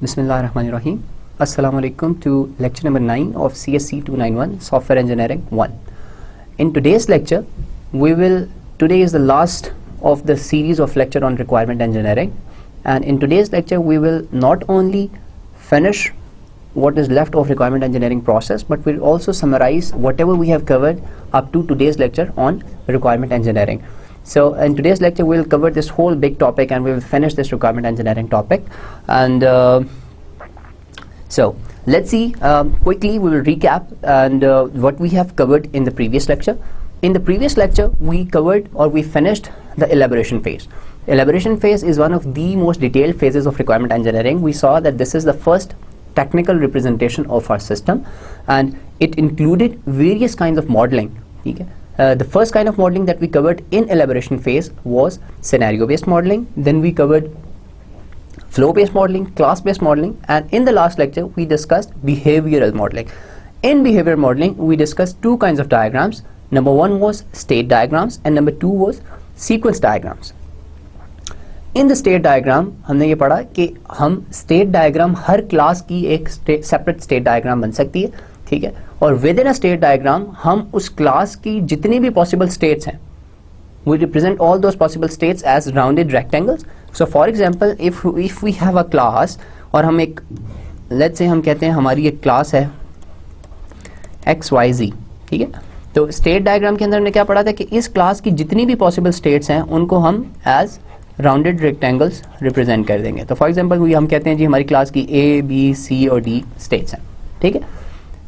Bismillahirrahmanirrahim. Assalamu alaikum to lecture number 9 of CSC 291 Software Engineering 1. In today's lecture, today is the last of the series of lecture on requirement engineering, and in today's lecture we will not only finish what is left of requirement engineering process, but we'll also summarize whatever we have covered up to today's lecture on requirement engineering. So in today's lecture we'll cover this whole big topic and we will finish this requirement engineering topic. And so let's see, quickly we will recap and what we have covered in the previous lecture. In the previous lecture we covered, or we finished, the elaboration phase. Elaboration phase is one of the most detailed phases of requirement engineering. We saw that this is the first technical representation of our system, and it included various kinds of modeling. Okay? The first kind of modeling that we covered in elaboration phase was scenario based modeling. Then we covered flow based modeling, class based modeling, and in the last lecture we discussed behavioral modeling. In behavioral modeling we discussed two kinds of diagrams. Number one was state diagrams and number two was sequence diagrams. In the state diagram हमने ये पढ़ा कि हम state diagram हर class की एक separate state diagram बन सकती है, ठीक है, और with in a state diagram हम उस क्लास की जितनी भी पॉसिबल स्टेट्स हैं, we represent all those possible states as rounded rectangles. So for example, if we have a class, और हम एक, let's say हम कहते हैं हमारी एक क्लास है XYZ, ठीक है, तो स्टेट डायग्राम के अंदर हमने क्या पढ़ा था कि इस क्लास की जितनी भी पॉसिबल स्टेट्स हैं उनको हम एज राउंडेड रेक्टेंगल्स रिप्रेजेंट कर देंगे. तो फॉर एग्जांपल हम कहते हैं जी हमारी क्लास की A, B, C और D स्टेट्स हैं, ठीक है.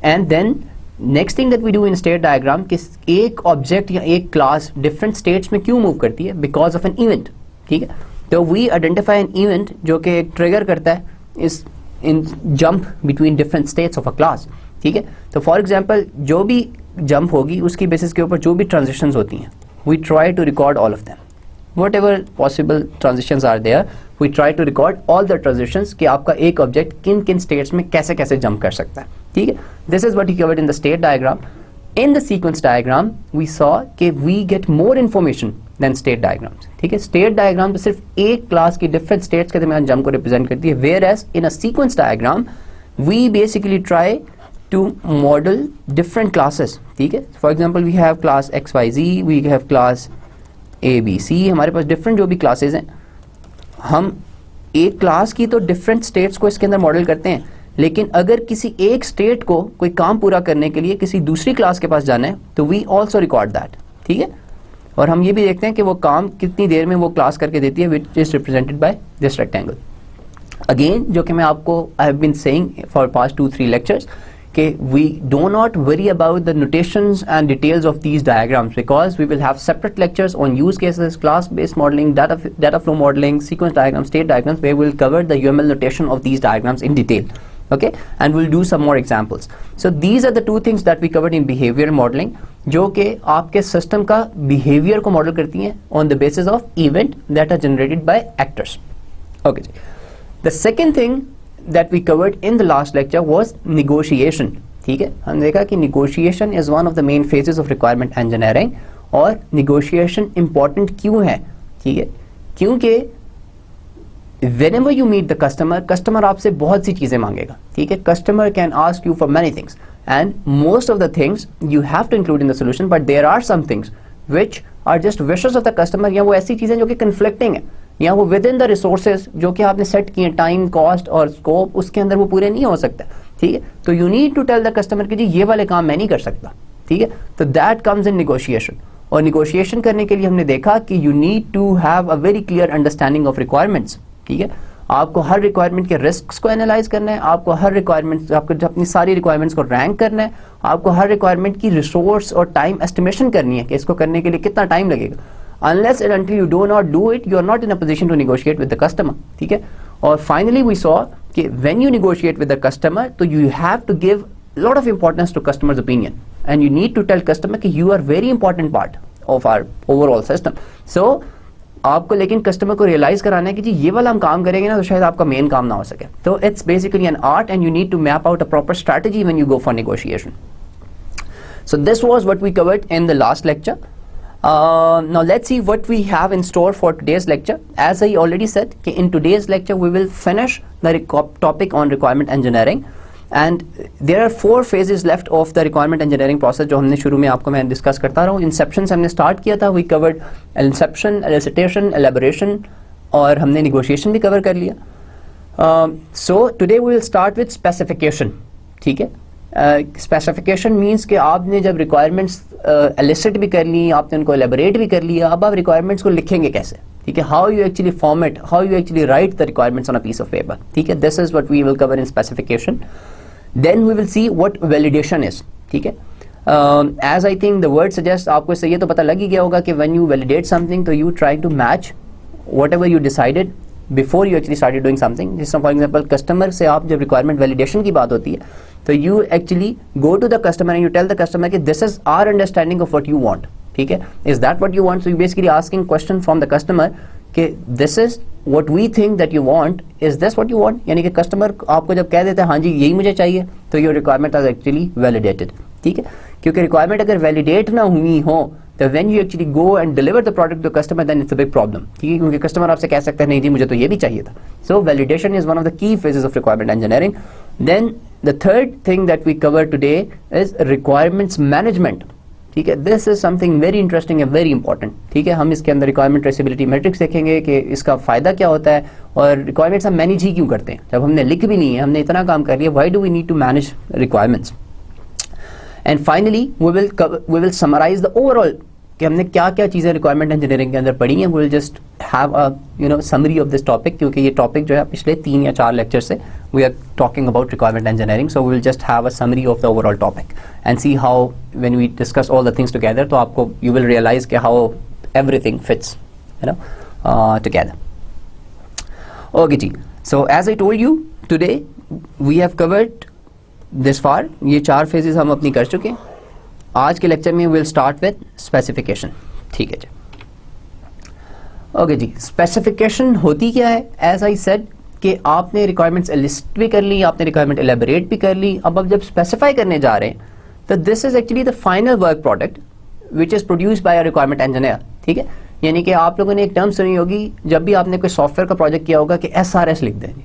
And then next thing that we do in state diagram कि एक ऑब्जेक्ट या एक क्लास डिफरेंट स्टेट्स में क्यों मूव करती है, बिकॉज ऑफ एन इवेंट, ठीक है. तो वी आइडेंटिफाई एन इवेंट जो कि एक ट्रिगर करता है इस in jump between different states of a class, ठीक है. तो फॉर एग्जांपल जो भी जंप होगी उसकी बेसिस के ऊपर जो भी ट्रांजिशंस होती हैं, we try to record all of them. Whatever possible transitions are there, we try to record all the transitions कि आपका एक ऑब्जेक्ट किन किन स्टेट्स में कैसे कैसे जंप कर सकता है, ठीक है. This is what we covered in the state diagram. In the sequence diagram, we saw कि we get more information than state diagrams, ठीक है. State diagram तो सिर्फ एक क्लास की different states के दरमियान जंप को रिप्रेजेंट करती है, whereas in a sequence diagram, we basically try to model different classes, ठीक है. For example, we have class XYZ, we have class ABC, हमारे पास डिफरेंट जो भी क्लासेस हैं, हम एक क्लास की तो डिफरेंट स्टेट्स को इसके अंदर मॉडल करते हैं, लेकिन अगर किसी एक स्टेट को कोई काम पूरा करने के लिए किसी दूसरी क्लास के पास जाना है तो वी ऑल्सो रिकॉर्ड दैट, ठीक है. और हम ये भी देखते हैं कि वो काम कितनी देर में वो क्लास करके देती है, which is represented by this rectangle. Again जो कि मैं आपको I have been saying for past 2-3 lectures कि we do not worry about the notations and details of these diagrams because we will have separate lectures on use cases, class based modeling, data flow modeling, sequence diagrams, state diagrams, where we will cover the UML notation of these diagrams in detail, okay, and we'll do some more examples. So these are the two things that we covered in behavioral modeling, जो कि आपके system का behavior को model करती हैं on the basis of event that are generated by actors. Okay, the second thing that we covered in the last lecture was negotiation, ठीक है. हमने देखा कि negotiation is one of the main phases of requirement engineering, और negotiation important क्यों है, ठीक है, क्योंकि whenever you meet the customer आपसे बहुत सी चीज़ें मांगेगा, ठीक है. Customer can ask you for many things and most of the things you have to include in the solution, but there are some things which are just wishes of the customer, या वो ऐसी चीज़ें जो कि conflicting है, या वो with in the resources जो कि आपने सेट किए, टाइम, कॉस्ट और स्कोप, उसके अंदर वो पूरे नहीं हो सकते, ठीक है. तो you need to tell the customer कि जी ये वाले काम मैं नहीं कर सकता, ठीक है. तो दैट कम्स इन निगोशिएशन, और निगोशिएशन करने के लिए हमने देखा कि you need to have a very clear understanding of requirements, ठीक है. आपको हर रिक्वायरमेंट के रिस्क्स को एनालाइज करना है, आपको हर रिक्वायरमेंट, आपको अपनी सारी रिक्वायरमेंट्स को रैंक करना है, आपको हर रिक्वायरमेंट की रिसोर्स और टाइम एस्टिमेशन करनी है कि इसको करने के लिए कितना टाइम लगेगा. Unless and until you do not do it, you are not in a position to negotiate with the customer, ठीक है. और finally we saw कि when you negotiate with the customer, तो you have to give lot of importance to customer's opinion, and you need to tell customer कि you are very important part of our overall system. So आपको लेकिन customer को realise कराना है कि जी ये वाला हम काम करेंगे ना तो शायद आपका मेन काम ना हो सके. तो it's basically an art and you need to map out a proper strategy when you go for negotiation. So this was what we covered in the last lecture. Now let's see what we have in store for today's lecture. As I already said, in today's lecture we will finish the topic on requirement engineering, and there are 4 phases left of the requirement engineering process जो हमने शुरू में आपको मैं discuss करता रहा हूँ. Inception से हमने स्टार्ट किया था, we covered Inception, elicitation, elaboration और हमने नेगोशिएशन भी कवर कर लिया. So today we will start with specification. ठीक है. स्पेसिफिकेशन मीन्स कि आपने जब रिक्वायरमेंट्स एलिसिट भी कर ली, आपने उनको एलेबोरेट भी कर लिया, अब आप रिक्वायरमेंट्स को लिखेंगे कैसे. ठीक है. How you actually format, how you actually write the requirements on a piece of paper. ठीक है. This is what we will cover in specification. Then we will see what validation is. ठीक है. As I think the word suggest, आपको इससे ये तो पता लग ही गया होगा कि व्हेन यू वैलिडेट समथिंग तो you try to match whatever you decided before you actually started doing something. जिस फॉर एग्जांपल कस्टमर से आप जब रिक्वायरमेंट वैलिडेशन की बात होती है तो you actually go to the customer and you tell the customer कि this is our understanding of what you want. ठीक है. Is that what you want. So you basically asking question from the customer कि this is what we think that you want, is this what you want. यानी कि customer आपको जब कह देता है हाँ जी यही मुझे चाहिए, तो your requirement is actually validated. ठीक है. क्योंकि रिक्वायरमेंट अगर वैलिडेट ना हुई हो तो when you actually go and deliver the product to customer then it's a big problem. ठीक है. क्योंकि कस्टमर आपसे कह सकता है नहीं जी मुझे तो ये भी चाहिए था. So validation is one of the key phases of requirement engineering. Then the third thing that we cover today is requirements management. ठीक है. This is something very interesting and very important. ठीक है. हम इसके अंदर requirement traceability metrics देखेंगे कि इसका फायदा क्या होता है और requirements हम manage ही क्यों करते हैं. जब हमने लिख भी नहीं है, हमने इतना काम कर लिया, why do we need to manage requirements? And finally we will summarize the overall कि हमने क्या क्या चीज़ें रिक्वायरमेंट इंजीनियरिंग के अंदर पढ़ी हैं. We will just have a summary of this topic, क्योंकि ये टॉपिक जो है पिछले 3 या 4 लेक्चर से we are talking about requirement engineering. So we will just have a summary of the overall topic and see how when we discuss all the things together, तो आपको you will realise कि how everything fits together. Okay जी. So as I told you today we have covered this far. ये 4 phases हम अपनी कर चुके हैं. आज के लेक्चर में विल स्टार्ट विद स्पेसिफिकेशन. ठीक है जी. ओके जी. स्पेसिफिकेशन होती क्या है? एज आई सेड कि आपने रिक्वायरमेंट्स लिस्ट भी कर ली, आपने रिक्वायरमेंट एलेबोरेट भी कर ली. अब जब स्पेसिफाई करने जा रहे हैं तो this is actually the final work product which is produced by a requirement engineer. ठीक है. यानी कि आप लोगों ने एक टर्म सुनी होगी जब भी आपने कोई सॉफ्टवेयर का प्रोजेक्ट किया होगा कि SRS लिख देंगे.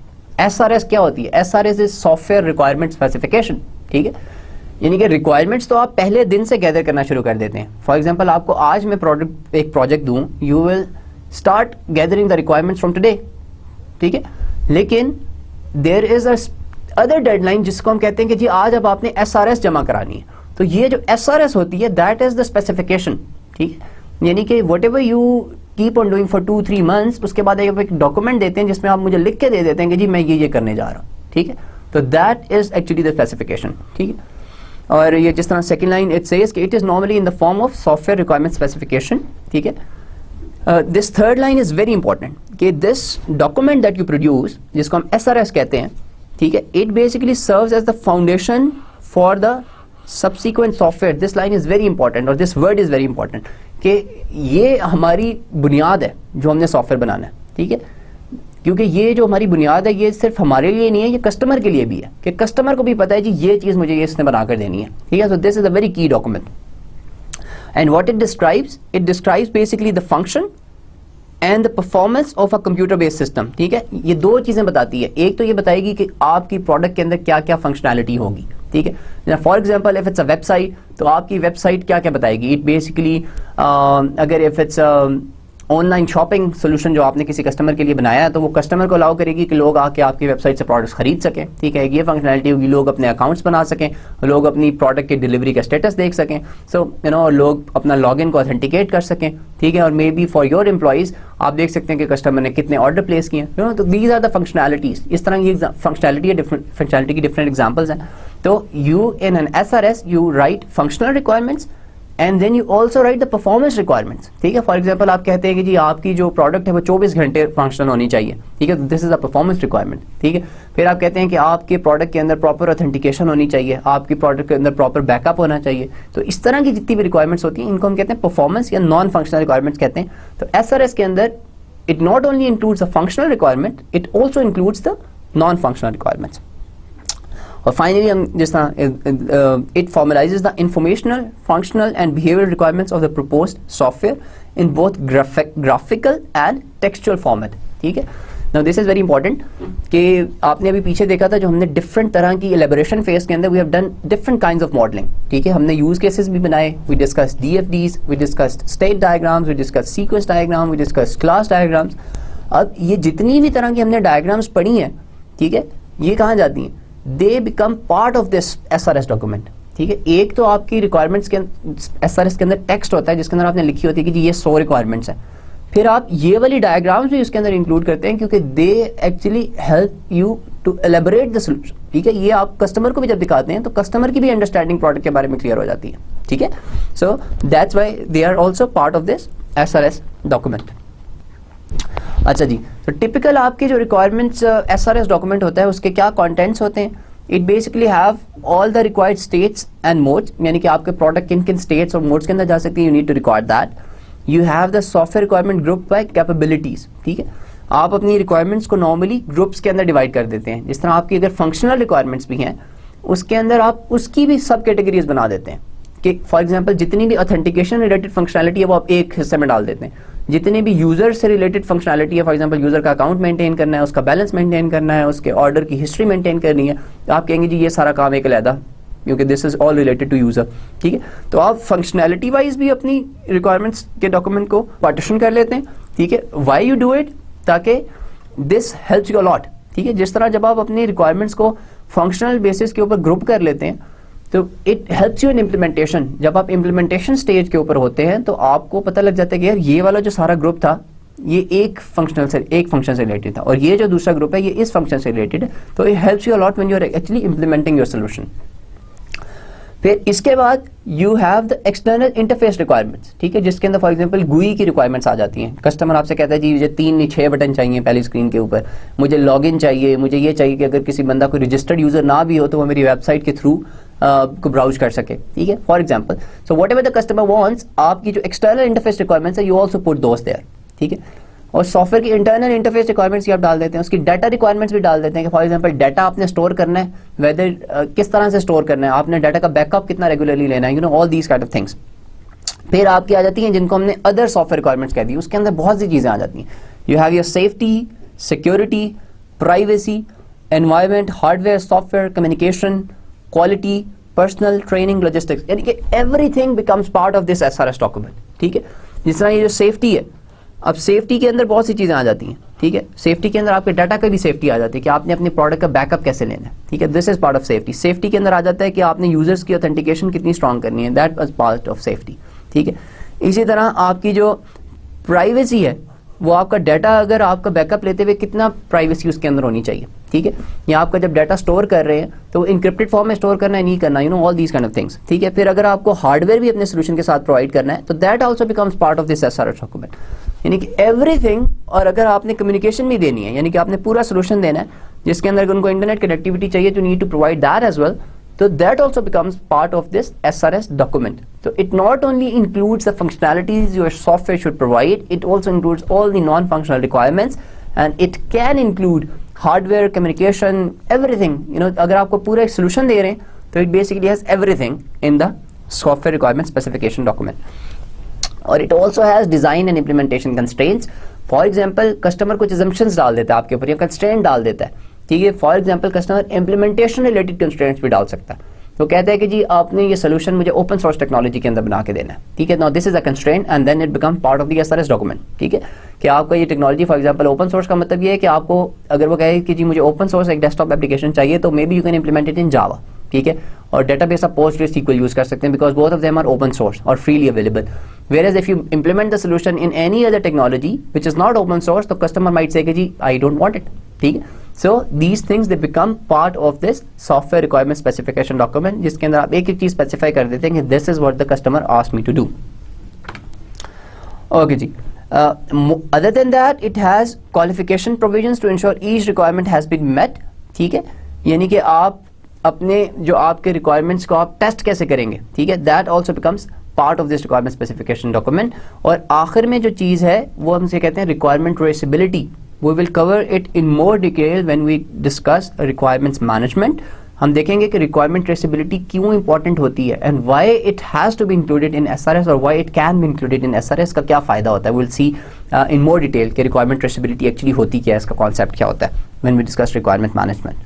SRS क्या होती है? SRS is software requirement specification. ठीक है. यानी कि रिक्वायरमेंट्स तो आप पहले दिन से गैदर करना शुरू कर देते हैं. फॉर एग्जांपल आपको आज मैं एक प्रोजेक्ट दूं, you will start gathering the requirements from today. ठीक है. लेकिन देयर इज अदर डेडलाइन जिसको हम कहते हैं कि जी आज अब आपने SRS जमा करानी है. तो ये जो SRS होती है दैट इज द स्पेसिफिकेशन. ठीक है. यानी कि what ever you keep on doing for 2-3 months, उसके बाद एक डॉक्यूमेंट देते हैं जिसमें आप मुझे लिख के दे देते हैं कि जी मैं ये करने जा रहा हूँ. ठीक है. तो that is actually the specification. ठीक है. और ये जिस तरह सेकंड लाइन इट सेज कि it is normally in the form of software requirement specification. ठीक है. This third line is very important कि this document that you produce, जिसको हम SRS कहते हैं, ठीक है, it basically serves as the foundation for the subsequent software. This line is very important और this word is very important कि ये हमारी बुनियाद है जो हमने सॉफ्टवेयर बनाना है. ठीक है. क्योंकि ये जो हमारी बुनियाद है ये सिर्फ हमारे लिए नहीं है, ये कस्टमर के लिए भी है कि कस्टमर को भी पता है जी ये चीज़ मुझे ये इसने बनाकर देनी है. ठीक है. So this is a very key document and what it describes basically the function and the performance of a computer based system. ठीक है. ये 2 चीज़ें बताती है. एक तो ये बताएगी कि आपकी प्रोडक्ट के अंदर क्या क्या फंक्शनैलिटी होगी. ठीक है. For example if it's a website, तो आपकी वेबसाइट क्या क्या बताएगी. इट बेसिकली अगर if it's online shopping solution जो आपने किसी कस्टमर के लिए बनाया है तो वो कस्टमर को अलाउ करेगी कि लोग आके आपकी वेबसाइट से प्रोडक्ट्स खरीद सकें. ठीक है. ये फंक्शनैलिटी होगी. लोग अपने अकाउंट्स बना सकें, लोग अपनी प्रोडक्ट की डिलीवरी का स्टेटस देख सकें. सो लोग अपना लॉगिन को ऑथेंटिकेट कर सकें. ठीक है. और may be for your employees आप देख सकते हैं कि कस्टमर ने कितने ऑर्डर प्लेस किए हैं. तो दीज आर द फंक्शनैलिटीज. इस तरह की फंक्शनैलिटी की डिफरेंट एग्जाम्पल्स हैं. तो you in an SRS you write functional requirements and then you also write the performance requirements. ठीक है. फॉर एग्जाम्पल आप कहते हैं कि जी आपकी जो प्रोडक्ट है वो 24 घंटे फंक्शनल होनी चाहिए. ठीक है. This is a performance requirement. ठीक है. फिर आप कहते हैं कि आपके प्रोडक्ट के अंदर प्रॉपर ऑथेंटिकेशन होनी चाहिए, आपकी प्रोडक्ट के अंदर प्रॉपर बैकअप होना चाहिए. तो इस तरह की जितनी भी रिक्वायरमेंट्स होती हैं इनको हम कहते हैं परफॉर्मेंस या नॉन फंक्शनल रिक्वायरमेंट्स कहते हैं. तो SRS के अंदर it not only includes the functional requirement, it also includes the non functional requirements. और फाइनली हम जिस तरह it formalizes the informational, functional and behavioural requirements of the proposed software in both graphical and textual format. ठीक है, now this is very important कि आपने अभी पीछे देखा था जो हमने डिफरेंट तरह की एलेबोरेशन फेज के अंदर we have done different kinds of modelling. ठीक है, हमने यूज केसेस भी बनाए, we discussed DFDs, we discussed state diagrams, we discussed sequence diagram, we discussed class diagrams. अब ये जितनी भी तरह की हमने डायग्राम्स पढ़ी हैं, ठीक है, ये कहाँ जाती हैं? They become part of this SRS document. ठीक है, एक तो आपकी रिक्वायरमेंट्स के SRS के अंदर टेक्स्ट होता है जिसके अंदर आपने लिखी होती है कि जी ये 100 रिक्वायरमेंट्स हैं। फिर आप ये वाली डायग्राम्स भी उसके अंदर इंक्लूड करते हैं क्योंकि they actually help you to elaborate the solution. ठीक है, ये आप कस्टमर को भी जब दिखाते हैं तो कस्टमर की भी अंडरस्टैंडिंग प्रोडक्ट के बारे में क्लियर हो जाती है। ठीक है, so that's why they are also part of this SRS document. अच्छा जी, तो टिपिकल आपके जो रिक्वायरमेंट्स SRS डॉक्यूमेंट होता है उसके क्या कंटेंट्स होते हैं? It basically have all the required states and modes, यानी कि आपके प्रोडक्ट किन किन स्टेट्स और मोड्स के अंदर जा सकती है, you need to record that. You have the software requirement group by capabilities. ठीक है, आप अपनी रिक्वायरमेंट्स को नॉर्मली ग्रुप्स के अंदर डिवाइड कर देते हैं। जिस तरह आपकी अगर फंक्शनल रिक्वायरमेंट्स भी हैं उसके अंदर आप उसकी भी सब कैटेगरीज बना देते हैं कि फॉर एग्जांपल जितनी भी ऑथेंटिकेशन रिलेटेड फंक्शनैलिटी है वो आप एक हिस्से में डाल देते हैं। जितनी भी यूजर से रिलेटेड फंक्शनैलिटी है, फॉर एग्जांपल यूजर का अकाउंट मेंटेन करना है, उसका बैलेंस मेंटेन करना है, उसके ऑर्डर की हिस्ट्री मेंटेन करनी है, तो आप कहेंगे जी ये सारा काम एक अलहदा, क्योंकि this is all related to user. ठीक है, तो आप फंक्शनैलिटी वाइज भी अपनी रिक्वायरमेंट्स के डॉक्यूमेंट को पार्टीशन कर लेते हैं। ठीक है, व्हाई यू डू इट? ताकि this helps you a lot. ठीक है, जिस तरह जब आप अपनी रिक्वायरमेंट्स को फंक्शनल बेसिस के ऊपर ग्रुप कर लेते हैं तो it helps you in implementation. जब आप इम्प्लीमेंटेशन स्टेज के ऊपर होते हैं तो आपको पता लग जाता है कि यार ये वाला जो सारा ग्रुप था ये एक फंक्शन से रिलेटेड था और ये जो दूसरा ग्रुप है ये इस फंक्शन से रिलेटेड है। तो it helps you a lot when you are actually implementing your solution. फिर इसके बाद you have the external interface requirements. ठीक है, जिसके अंदर फॉर एग्जांपल GUI की रिक्वायरमेंट्स आ जाती हैं। कस्टमर आपसे कहता है जी मुझे 3-6 बटन चाहिए पहली स्क्रीन के ऊपर, मुझे लॉगिन चाहिए, मुझे ये चाहिए कि अगर किसी बंदा कोई रजिस्टर्ड यूजर ना भी हो तो वो मेरी वेबसाइट के थ्रू को ब्राउज कर सके। ठीक है, for example so whatever the customer wants, आपकी जो एक्सटर्नल इंटरफेस रिक्वायरमेंट्स है you also put those there. ठीक है, और सॉफ्टवेयर की इंटरनल इंटरफेस रिक्वायरमेंट्स आप डाल देते हैं, उसकी डाटा रिक्वायरमेंट्स भी डाल देते हैं कि फॉर एग्जांपल डाटा आपने स्टोर करना है, वेदर किस तरह से स्टोर करना है, आपने डाटा का बैकअप कितना रेगुलरली लेना है, you know all these kind of things. फिर आपकी आ जाती हैं जिनको हमने अदर सॉफ्टवेयर रिक्वायरमेंट्स कह दी, उसके अंदर बहुत सी चीज़ें आ जाती हैं। You have your safety, security, privacy, environment, hardware, software, communication, quality, personal, training, logistics, यानी कि everything becomes part of this SRS document. ठीक है, जिस तरह ये जो सेफ्टी है, अब सेफ्टी के अंदर बहुत सी चीज़ें आ जाती हैं। ठीक है, सेफ्टी के अंदर आपके डाटा का भी सेफ्टी आ जाती है कि आपने अपने प्रोडक्ट का बैकअप कैसे लेना है। ठीक है, this is part of safety. Safety के अंदर आ जाता है कि आपने यूजर्स की ऑथेंटिकेशन कितनी स्ट्रांग करनी है, that was part of safety. ठीक है, इसी तरह आपकी जो प्राइवेसी है वो आपका डाटा अगर आपका बैकअप लेते हुए कितना प्राइवेसी उसके अंदर होनी चाहिए। ठीक है, या आपका जब डाटा स्टोर कर रहे हैं तो इंक्रिप्टेड फॉर्म में स्टोर करना है नहीं करना, you know all these kind of things. ठीक है, फिर अगर आपको हार्डवेयर भी अपने सोल्यूशन के साथ प्रोवाइड करना है तो that also becomes part of this SRS document, यानी कि एवरीथिंग। और अगर आपने कम्युनिकेशन भी देनी है, यानी कि आपने पूरा सोल्यूशन देना है जिसके अंदर उनको इंटरनेट कनेक्टिविटी चाहिए, तो need to provide that as well, so that also becomes part of this SRS document. So it not only includes the functionalities your software should provide, it also includes all the non-functional requirements, and it can include hardware, communication, everything. You know, अगर आपको पूरा एक solution दे रहे हैं तो it basically has everything in the software requirement specification document. और it also has design and implementation constraints. For example, customer कुछ assumptions डाल देता है आपके ऊपर या constraint डाल देता है। ठीक है, for example customer implementation related constraints भी डाल सकता है। तो कहता है कि जी आपने ये सोल्यूशन मुझे ओपन सोर्स टेक्नोलॉजी के अंदर बना के देना है। ठीक है, now this is a constraint and then it become part of the SRS document. ठीक है, कि आपका ये technology for example open source का मतलब ये है कि आपको अगर वो कहे कि जी मुझे ओपन सोर्स एक डेस्कटॉप एप्लीकेशन चाहिए तो maybe you can implement it in Java. ठीक है, और डेटाबेस आप PostgreSQL यूज कर सकते हैं because both of them are open source और freely available. Whereas if you implement the solution in any other technology which is not open source, the customer might say कि जी I don't want it. ठीक है, so these things they become part of this software requirement specification document, जिसके अंदर आप एक एक चीज specify कर देते हैं कि this is what the customer asked me to do. Okay ji. Other than that, it has qualification provisions to ensure each requirement has been met. ठीक है, यानी कि आप अपने जो आपके requirements को आप टेस्ट कैसे करेंगे। ठीक है, that also becomes part of this requirement specification document. और आखिर में जो चीज़ है वो हमसे कहते हैं requirement traceability. We will cover it in more detail when we discuss requirements management. हम देखेंगे कि रिक्वायरमेंट ट्रेसेबिलिटी क्यों इंपॉर्टेंट होती है and why it has to be included in SRS और why it can be included in SRS का क्या फ़ायदा होता है. Will see in more detail कि रिक्वायरमेंट ट्रेसेबिलिटी एक्चुअली होती क्या है, इसका कॉन्सेप्ट क्या होता है when we discuss requirement management.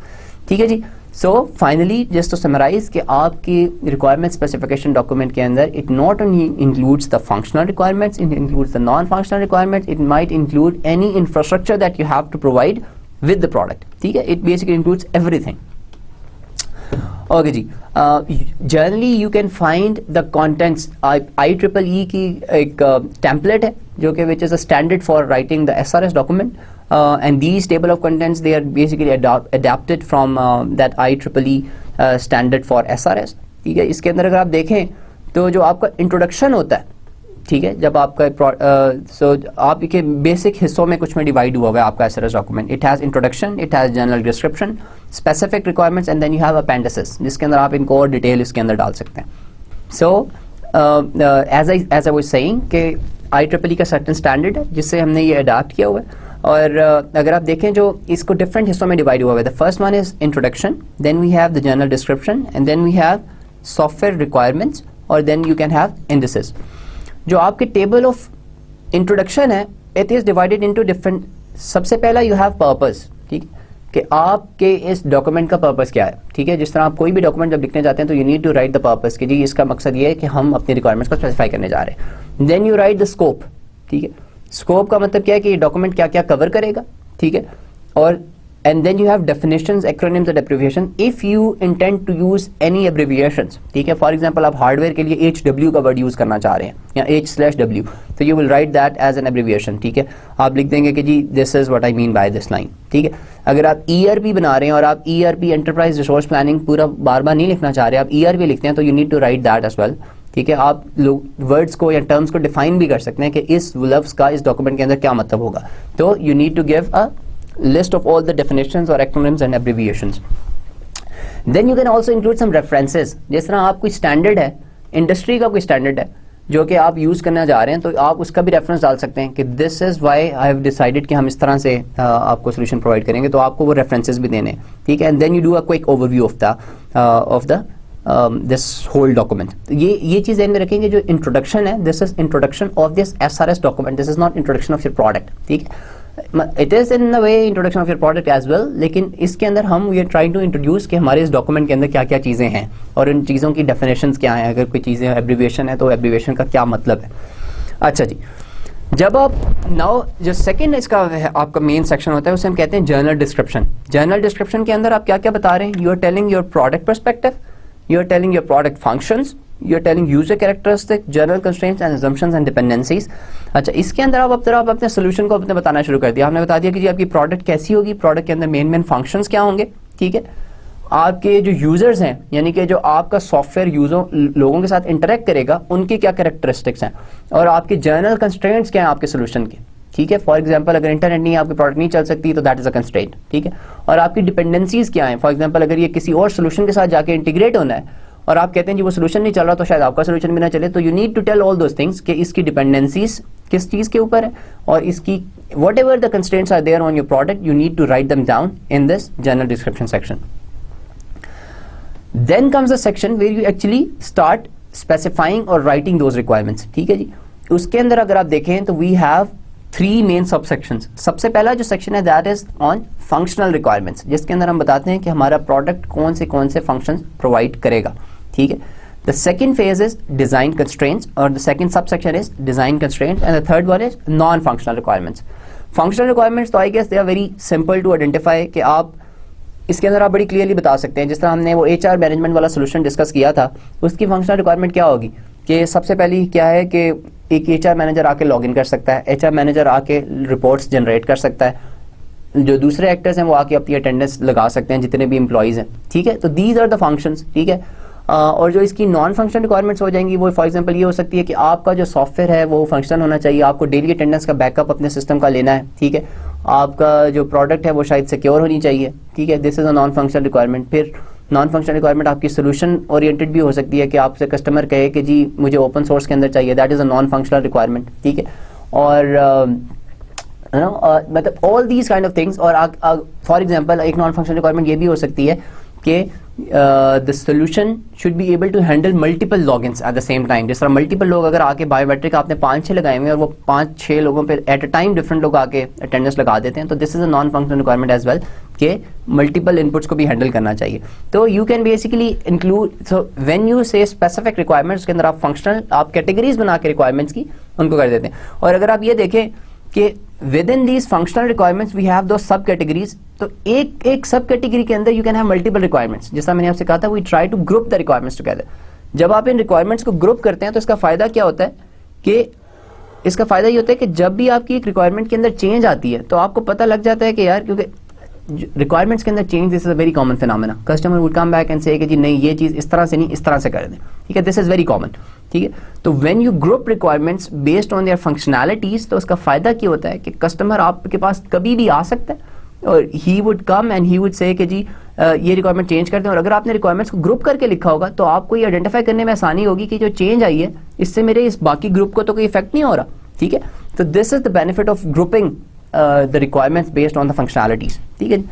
ठीक है जी. So finally just to summarise कि आपकी रिक्वायरमेंट स्पेसिफिकेशन डॉक्यूमेंट के अंदर it not only includes the functional requirements, it includes the non functional requirements, it might include any infrastructure that you have to provide with the product. ठीक है, it basically includes everything. Okay जी. Generally you can find the contents. IEEE की एक template है जो कि which is a standard for writing the SRS document. And these table of contents, they are basically adapted from that IEEE standard for SRS. ठीक है, इसके अंदर अगर आप देखें तो जो आपका इंट्रोडक्शन होता है, ठीक है, जब आपका आपके बेसिक हिस्सों में कुछ में डिवाइड हुआ है आपका SRS document. It has introduction, it has general description, specific requirements and then you have appendices जिसके अंदर आप इनको और डिटेल इसके अंदर डाल सकते हैं. So as I was saying कि IEEE का सर्टेन स्टैंडर्ड है जिससे हमने ये अडाप्ट किया हुआ है. और अगर आप देखें जो इसको डिफरेंट हिस्सों में डिवाइड हुआ है. The first one is introduction, then we have the general description and then we have software requirements और then you can have indices. जो आपके टेबल ऑफ इंट्रोडक्शन है it is divided into different. सबसे पहला you have purpose. ठीक कि आपके इस डॉक्यूमेंट का पर्पस क्या है. ठीक है, जिस तरह आप कोई भी डॉक्यूमेंट जब लिखने जाते हैं तो you need to write the purpose कि जी इसका मकसद ये है कि हम अपनी रिक्वायरमेंट्स को स्पेसिफाई करने जा रहे हैं. Then you write the scope. ठीक है, स्कोप का मतलब क्या है कि ये डॉक्यूमेंट क्या क्या कवर करेगा. ठीक है, और and then you have definitions, acronyms and abbreviation if you intend to use any abbreviations. ठीक है, फॉर एग्जांपल आप हार्डवेयर के लिए HW का वर्ड यूज करना चाह रहे हैं या H/W, तो you will write that as an abbreviation. ठीक है, आप लिख देंगे कि जी this is what I mean by this line. ठीक है, अगर आप ERP बना रहे हैं और आप ERP एंटरप्राइज रिसोर्स प्लानिंग पूरा बार बार नहीं लिखना चाह रहे, आप ERP लिखते हैं तो you need to write that as well. ठीक है, आप लोग वर्ड्स को या टर्म्स को डिफाइन भी कर सकते हैं कि इस लफ्ज का इस डॉक्यूमेंट के अंदर क्या मतलब होगा. तो you need to give a list of all the definitions और acronyms and abbreviations. Then you can also include some references. जिस तरह आप कोई स्टैंडर्ड है, इंडस्ट्री का कोई स्टैंडर्ड है जो कि आप यूज करना जा रहे हैं, तो आप उसका भी रेफरेंस डाल सकते हैं कि this is why I have decided कि हम इस तरह से आपको सोल्यूशन प्रोवाइड करेंगे. तो आपको वो रेफरेंसेस भी देने. ठीक है, and then you do a quick overview of the this whole document. ये चीज़ ध्यान में रखेंगे. जो इंट्रोडक्शन है, this is introduction of this SRS document, this is not introduction of your product. ठीक है, it is in a way introduction of your product as well, लेकिन इसके अंदर हम we are trying to introduce कि हमारे इस डॉक्यूमेंट के अंदर क्या क्या चीज़ें हैं और इन चीज़ों की डेफिनेशंस क्या हैं. अगर कोई चीज़ें एब्रिविएशन है तो एब्रिविएशन का क्या मतलब है. अच्छा जी, जब आप नाउ जो सेकंड इसका आपका मेन सेक्शन होता है उसे हम कहते हैं जर्नल डिस्क्रिप्शन. जर्नल डिस्क्रिप्शन के अंदर आप क्या क्या बता रहे हैं. You are telling your product perspective, you are telling your product functions, you are telling user characteristics, general constraints and assumptions and dependencies. अच्छा, इसके अंदर आप अपने सोल्यूशन को अपने बताना शुरू कर दिया. आपने बता दिया कि जी आपकी प्रोडक्ट कैसी होगी, प्रोडक्ट के अंदर मेन फंक्शंस क्या होंगे. ठीक है, आपके जो यूजर्स हैं यानी कि जो आपका सॉफ्टवेयर लोगों के साथ इंटरेक्ट करेगा उनकी क्या कैरेक्टरिस्टिक्स हैं और आपके जनरल कंस्ट्रेंट्स क्या हैं आपके सोल्यूशन के. ठीक है, फॉर एग्जांपल अगर इंटरनेट नहीं, आपकी प्रोडक्ट नहीं चल सकती तो दैट इज अ कंस्ट्रेंट. ठीक है, और आपकी डिपेंडेंसीज क्या हैं. फॉर एग्जांपल अगर ये किसी और सोल्यूशन के साथ जाके इंटीग्रेट होना है और आप कहते हैं जी वो सोल्यूशन नहीं चल रहा तो शायद आपका सोल्यूशन भी ना चले. तो you need to tell all those things कि इसकी डिपेंडेंसीज किस चीज़ के ऊपर है और इसकी whatever the constraints are there on your product, you need to write them down in this general description section. Then comes the section where you actually start specifying और writing those requirements. ठीक है जी, उसके अंदर अगर आप देखें तो we have 3 main sub sections. सबसे पहला जो सेक्शन है that is on functional requirements, जिसके अंदर हम बताते हैं कि हमारा प्रोडक्ट कौन से फंक्शंस प्रोवाइड करेगा. ठीक है, the second phase is design constraints और the second sub section is design constraints and the third one is non functional requirements. Functional requirements तो I guess they are very simple to identify कि आप इसके अंदर आप बड़ी clearly बता सकते हैं. जिस तरह हमने वो HR मैनेजमेंट वाला सोल्यूशन डिस्कस किया था, उसकी फंक्शनल रिक्वायरमेंट क्या होगी कि सबसे पहली क्या है कि एक HR मैनेजर आके लॉगिन कर सकता है, HR मैनेजर आके रिपोर्ट्स जनरेट कर सकता है, जो दूसरे एक्टर्स हैं वो आके अपनी अटेंडेंस लगा सकते हैं जितने भी एम्प्लॉइज हैं. ठीक है, तो दीज आर द फंक्शंस. ठीक है, और जो इसकी नॉन फंक्शनल रिक्वायरमेंट्स हो जाएंगी वो फॉर एग्जांपल ये हो सकती है कि आपका जो सॉफ्टवेयर है वो फंक्शनल होना चाहिए, आपको डेली अटेंडेंस का बैकअप अपने सिस्टम का लेना है. ठीक है, आपका जो प्रोडक्ट है वो शायद सिक्योर होनी चाहिए. ठीक है, this is a non functional requirement. फिर नॉन फंक्शनल रिक्वायरमेंट आपकी सोल्यूशन ओरिएंटेड भी हो सकती है कि आपसे कस्टमर कहे कि जी मुझे ओपन सोर्स के अंदर चाहिए, that is a non functional requirement. ठीक है, और मतलब all these kind of things. और फॉर एग्जांपल एक नॉन फंक्शनल रिक्वायरमेंट ये भी हो सकती है कि the solution should be able to handle multiple logins at the same time. जिस तरह मल्टीपल लोग अगर आके बायोमेट्रिक आपने 5-6 लगाए हुए हैं और वो 5-6 लोगों पे एट अ टाइम डिफरेंट लोग आके अटेंडेंस लगा देते हैं, तो this is a non functional requirement as well के मल्टीपल इनपुट्स को भी हैंडल करना चाहिए। तो you can basically include, so when you say specific requirements के अंदर आप फंक्शनल आप कैटेगरीज बना के रिक्वायरमेंट्स की उनको कर देते हैं। और अगर आप ये देखें कि within these functional requirements we have दो सब कैटेगरीज, तो एक सब कैटेगरी के अंदर you can have multiple requirements. जैसा मैंने आपसे कहा था, we try to group the requirements together. जब आप इन रिक्वायरमेंट्स को ग्रुप करते हैं तो इसका फायदा क्या होता है कि इसका फायदा ये होता है कि जब भी आपकी एक रिक्वायरमेंट के अंदर चेंज आती है तो आपको पता लग जाता है कि यार, क्योंकि रिक्वायरमेंट्स के अंदर change this is a very common phenomena. Customer would come back and से कि जी नहीं, ये चीज़ इस तरह से नहीं, इस तरह से कर दें, ठीक है, दिस इज वेरी कॉमन, ठीक है। तो when you group requirements based on their functionalities, तो उसका फायदा क्या होता है कि कस्टमर आपके पास कभी भी आ सकता है और he would come and he would से कि जी ये रिक्वायरमेंट चेंज करते हैं। और अगर आपने रिक्वायरमेंट्स को ग्रुप करके लिखा होगा तो आपको ये आइडेंटिफाई करने में आसानी होगी कि जो चेंज आई है इससे मेरे इस बाकी ग्रुप को तो कोई इफेक्ट नहीं हो रहा, ठीक है। तो this is the benefit of grouping the requirements based on the functionalities, ठीक है।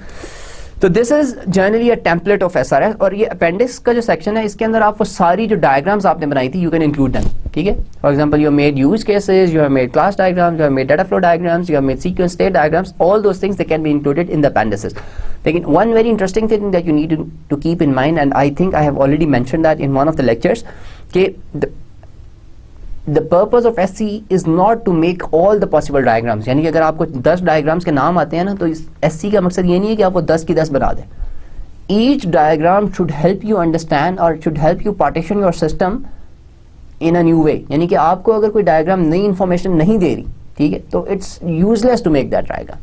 तो this is generally a template of SRS. और ये अपेंडिक्स का जो सेक्शन है इसके अंदर आपको सारी जो डायग्राम्स आपने बनाई थी यू कैन इंक्लूड देम, ठीक है। For example you made use cases, you have made class diagrams, you have made data flow diagrams, you have made sequence state diagrams, all those things they can be included in the appendices. लेकिन one very interesting thing that you need to keep in mind, and I think I have already mentioned that in one of the lectures, कि the purpose of SC is not to make all the possible diagrams। यानी कि अगर आपको 10 diagrams के नाम आते हैं ना, तो इस SC का मकसद ये नहीं है कि आपको 10 की 10 बना दें। Each diagram should help you understand or should help you partition your system in a new way। यानी कि आपको अगर कोई डायग्राम नई इंफॉर्मेशन नहीं दे रही, ठीक है, तो it's useless to make that diagram.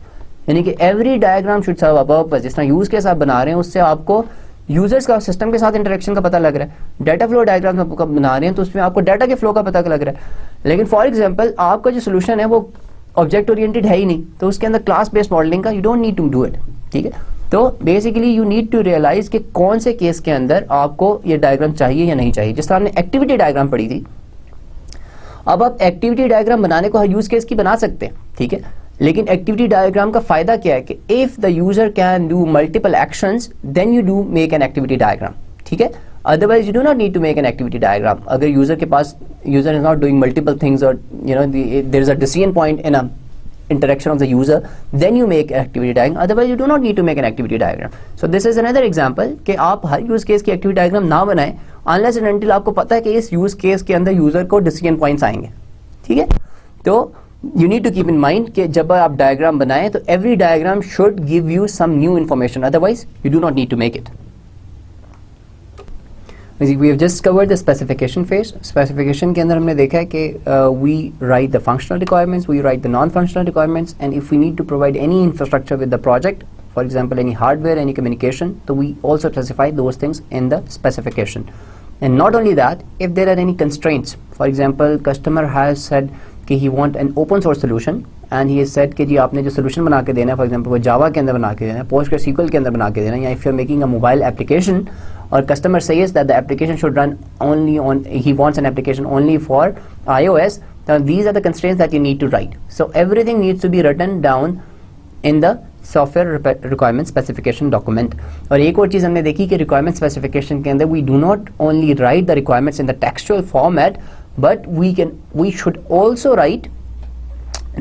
यानी कि every diagram should serve a purpose. जिस तरह यूज केस आप बना रहे हैं उससे आपको यूजर्स का सिस्टम के साथ इंटरेक्शन का पता लग रहा है। डाटा फ्लो डायग्राम आप बना रहे हैं तो उसमें आपको डाटा के फ्लो का पता लग रहा है। लेकिन फॉर एग्जांपल आपका जो सोल्यूशन है वो ऑब्जेक्ट ओरिएंटेड है ही नहीं, तो उसके अंदर क्लास बेस्ड मॉडलिंग का you don't need to do it, ठीक है। तो basically you need to realise कि कौन से केस के अंदर आपको ये डायग्राम चाहिए या नहीं चाहिए। जिस तरह हमने एक्टिविटी डायग्राम पढ़ी थी, अब आप एक्टिविटी डायग्राम बनाने को हर यूज केस की बना सकते हैं, ठीक है। लेकिन एक्टिविटी डायग्राम का फायदा क्या है कि if the user can do multiple actions then you do make an activity diagram, ठीक है। Otherwise you do not need to make an activity diagram. अगर यूजर के पास user is not doing multiple things और you know there is a decision point in a interaction of the user, then you make activity diagram, otherwise you do not need to make an activity diagram. So this is another example कि आप हर use case की activity diagram ना बनाएं unless and until आपको पता है कि इस use case के अंदर user को decision points आएंगे, ठीक है। तो you need to keep in mind कि जब आप diagram बनाएं तो every diagram should give you some new information, otherwise you do not need to make it. We have just covered the specification phase. Specification के अंदर हमने देखा है कि we write the functional requirements, we write the non-functional requirements, and if we need to provide any infrastructure with the project, for example any hardware, any communication, so we also specify those things in the specification. And not only that, if there are any constraints, for example customer has said कि he want an open source solution and he has said कि जी आपने जो solution बना के देना है, for example वो Java के अंदर बना के देना है, PostgreSQL के अंदर बना के देना है, या if you are making a mobile application or customer says that the application should run only on, he wants an application only for iOS, then these are the constraints that you need to write. So everything needs to be written down in the software requirement specification document. और एक और चीज़ हमने देखी कि requirement specification के अंदर we do not only write the requirements in the textual format, but we should also write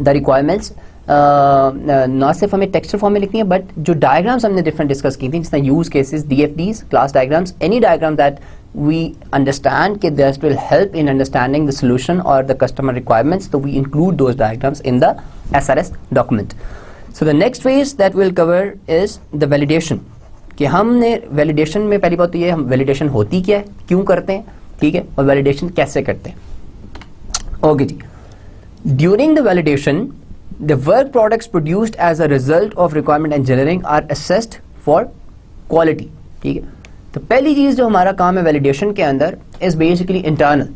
the requirements ना सिर्फ हमें टेक्सचर फॉर्म में लिखनी है, बट जो डायग्राम्स हमने डिफरेंट डिस्कस की थी, जिसमें use cases, DFDs, class diagrams, any diagram that we understand कि this will help in understanding the solution और द कस्टमर रिक्वायरमेंट्स, तो we include those diagrams in the SRS document. So the next phase that will cover is the validation. कि हमने validation में पहली बात तो ये, हम वैलिडेशन होती क्या है, क्यों करते हैं, ठीक है, और वैलिडेशन कैसे करते हैं. ओके जी. During the validation the work products produced as a result of requirement engineering are assessed for quality. ठीक है. तो पहली चीज जो हमारा काम है वैलिडेशन के अंदर is basically internal.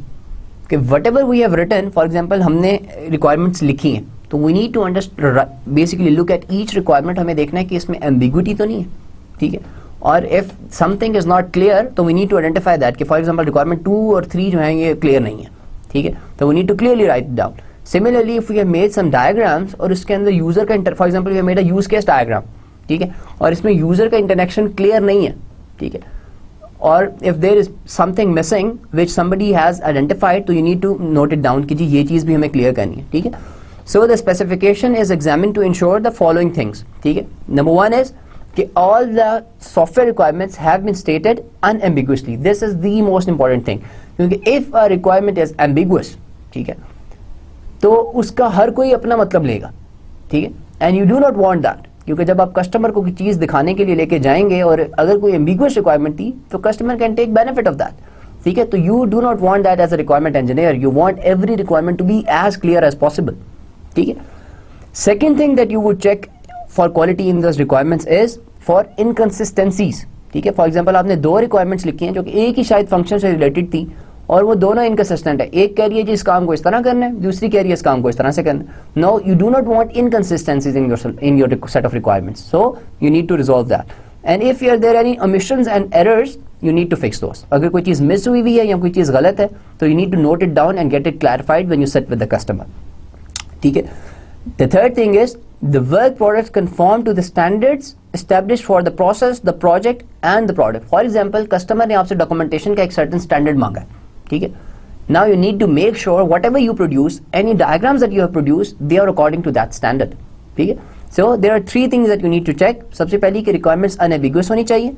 कि whatever we have written, for example हमने requirements लिखी हैं, तो we need to basically look at each requirement. हमें देखना है कि इसमें ambiguity तो नहीं है, ठीक है. और if something is not clear, तो we need to identify that कि for example requirement 2 और 3 जो हैं ये clear नहीं है, ठीक है. तो we need to clearly write it down. Similarly, if we have made some diagrams और उसके अंदर यूजर का for example we have made a use case diagram, ठीक है, और इसमें यूजर का इंटरेक्शन क्लियर नहीं है, ठीक है, और if there is something missing which somebody has identified, तो you need to note it down कि जी ये चीज़ भी हमें क्लियर करनी है, ठीक है. So the specification is examine to ensure the following things, ठीक है. नंबर वन इज कि all the software requirements have been stated unambiguously. This is the most important thing, क्योंकि if a requirement is ambiguous, ठीक है, तो उसका हर कोई अपना मतलब लेगा, ठीक है. And you do not want that, क्योंकि जब आप कस्टमर को कोई चीज़ दिखाने के लिए लेके जाएंगे और अगर कोई ambiguous requirement थी तो customer can take benefit of that, ठीक है. तो you do not want that as a requirement engineer. You want every requirement to be as clear as possible, ठीक है. Second thing that you would check for quality in those requirements is for inconsistencies, ठीक है. For example आपने दो requirements लिखी हैं जो कि एक ही शायद फंक्शन से रिलेटेड थी और वो दोनों इनकंसिस्टेंट है. एक कह रही है जी इस काम को इस तरह करना है, दूसरी कह रही है इस काम को इस तरह से करना है. No, you do not want inconsistencies in your set of requirements, so you need to resolve that. And if you're there any omissions and errors, you need to fix those. अगर कोई चीज़ मिस हुई हुई है या कोई चीज़ गलत है तो you need to note it down and get it clarified when you sit with the customer, ठीक है. The third thing is the work products conform to the standards established for the process, the project and the product. For example, customer ने आपसे documentation का एक certain standard मांगा है, ठीक है. Now you need to make sure whatever you produce, any diagrams that you have produced, they are according to that standard, ठीक है. So there are three things that you need to check. सबसे पहली कि requirements unambiguous होनी चाहिए,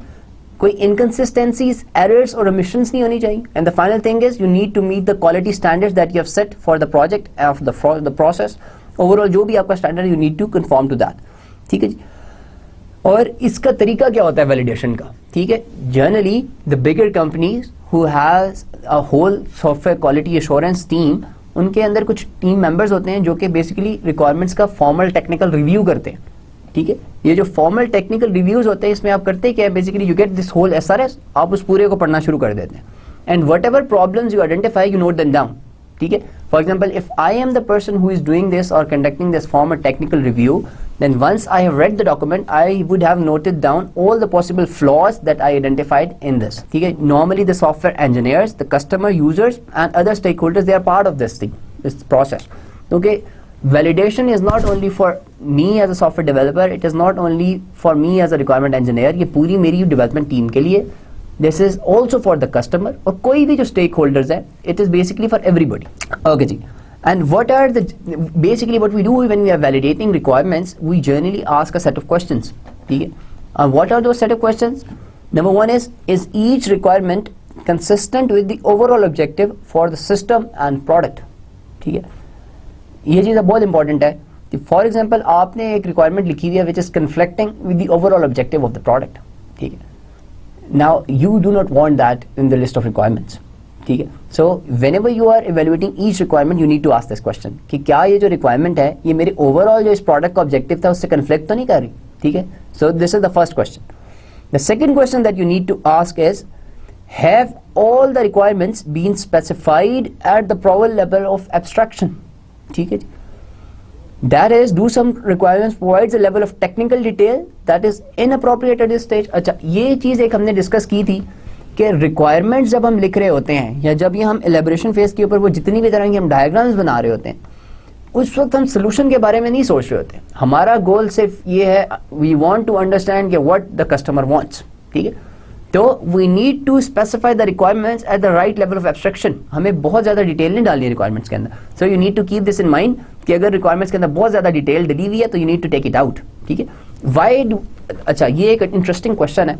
कोई inconsistencies, errors और omissions नहीं होनी चाहिए. And the final thing is you need to meet the quality standards that you have set for the project of the process. Overall जो भी आपका standard, you need to conform to that, ठीक है जी. और इसका तरीका क्या होता है वैलिडेशन का, ठीक है. Generally the bigger companies who has a whole software quality assurance team, उनके अंदर कुछ टीम मेंबर्स होते हैं जो कि बेसिकली रिक्वायरमेंट्स का फॉर्मल टेक्निकल रिव्यू करते हैं, ठीक है. ये जो फॉर्मल टेक्निकल रिव्यूज होते हैं इसमें आप करते क्या है, basically you get this whole SRS, आप उस पूरे को पढ़ना शुरू कर देते हैं. And what ever problems you identify, you note them down, ठीक है. For example, if I am the person who is doing this or conducting this formal technical review, then once I have read the document, I would have noted down all the possible flaws that I identified in this. ठीक है. Normally, the software engineers, the customer users, and other stakeholders, they are part of this thing, this process. Okay. Validation is not only for me as a software developer. It is not only for me as a requirement engineer. ये पूरी मेरी development team के लिए. This is also for the customer और कोई भी जो stakeholders है, it is basically for everybody. Okay ji. And what are the basically what we do when we are validating requirements? We generally ask a set of questions. ठीक है. What are those set of questions? Number one is each requirement consistent with the overall objective for the system and product? ठीक है. ये चीज़ बहुत important है कि for example आपने एक requirement लिखी हुई है which is conflicting with the overall objective of the product. ठीक है. Now you do not want that in the list of requirements, ठीक है. So whenever you are evaluating each requirement, you need to ask this question कि क्या ये जो requirement है ये मेरे overall जो इस product का objective था उससे conflict तो नहीं कर रही, ठीक है. So this is the first question. The second question that you need to ask is, have all the requirements been specified at the proper level of abstraction, ठीक है. That is, do some requirements provides a level of technical detail that is inappropriate at this stage. अच्छा, ये चीज़ एक हमने discuss की थी कि requirements जब हम लिख रहे होते हैं या जब ये हम elaboration phase के ऊपर वो जितनी भी तरह की हम diagrams बना रहे होते हैं, उस वक्त हम solution के बारे में नहीं सोच रहे होते. हमारा गोल सिर्फ ये है, we want to understand कि what the customer wants, ठीक है. तो we need to specify the requirements at the right level of abstraction. हमें बहुत ज़्यादा डिटेल नहीं डालनी है requirements के अंदर. So you need to keep this in mind कि अगर requirements के अंदर बहुत ज़्यादा डिटेल डली हुई है तो you need to take it out, ठीक है. Why do, अच्छा ये एक इंटरेस्टिंग क्वेश्चन है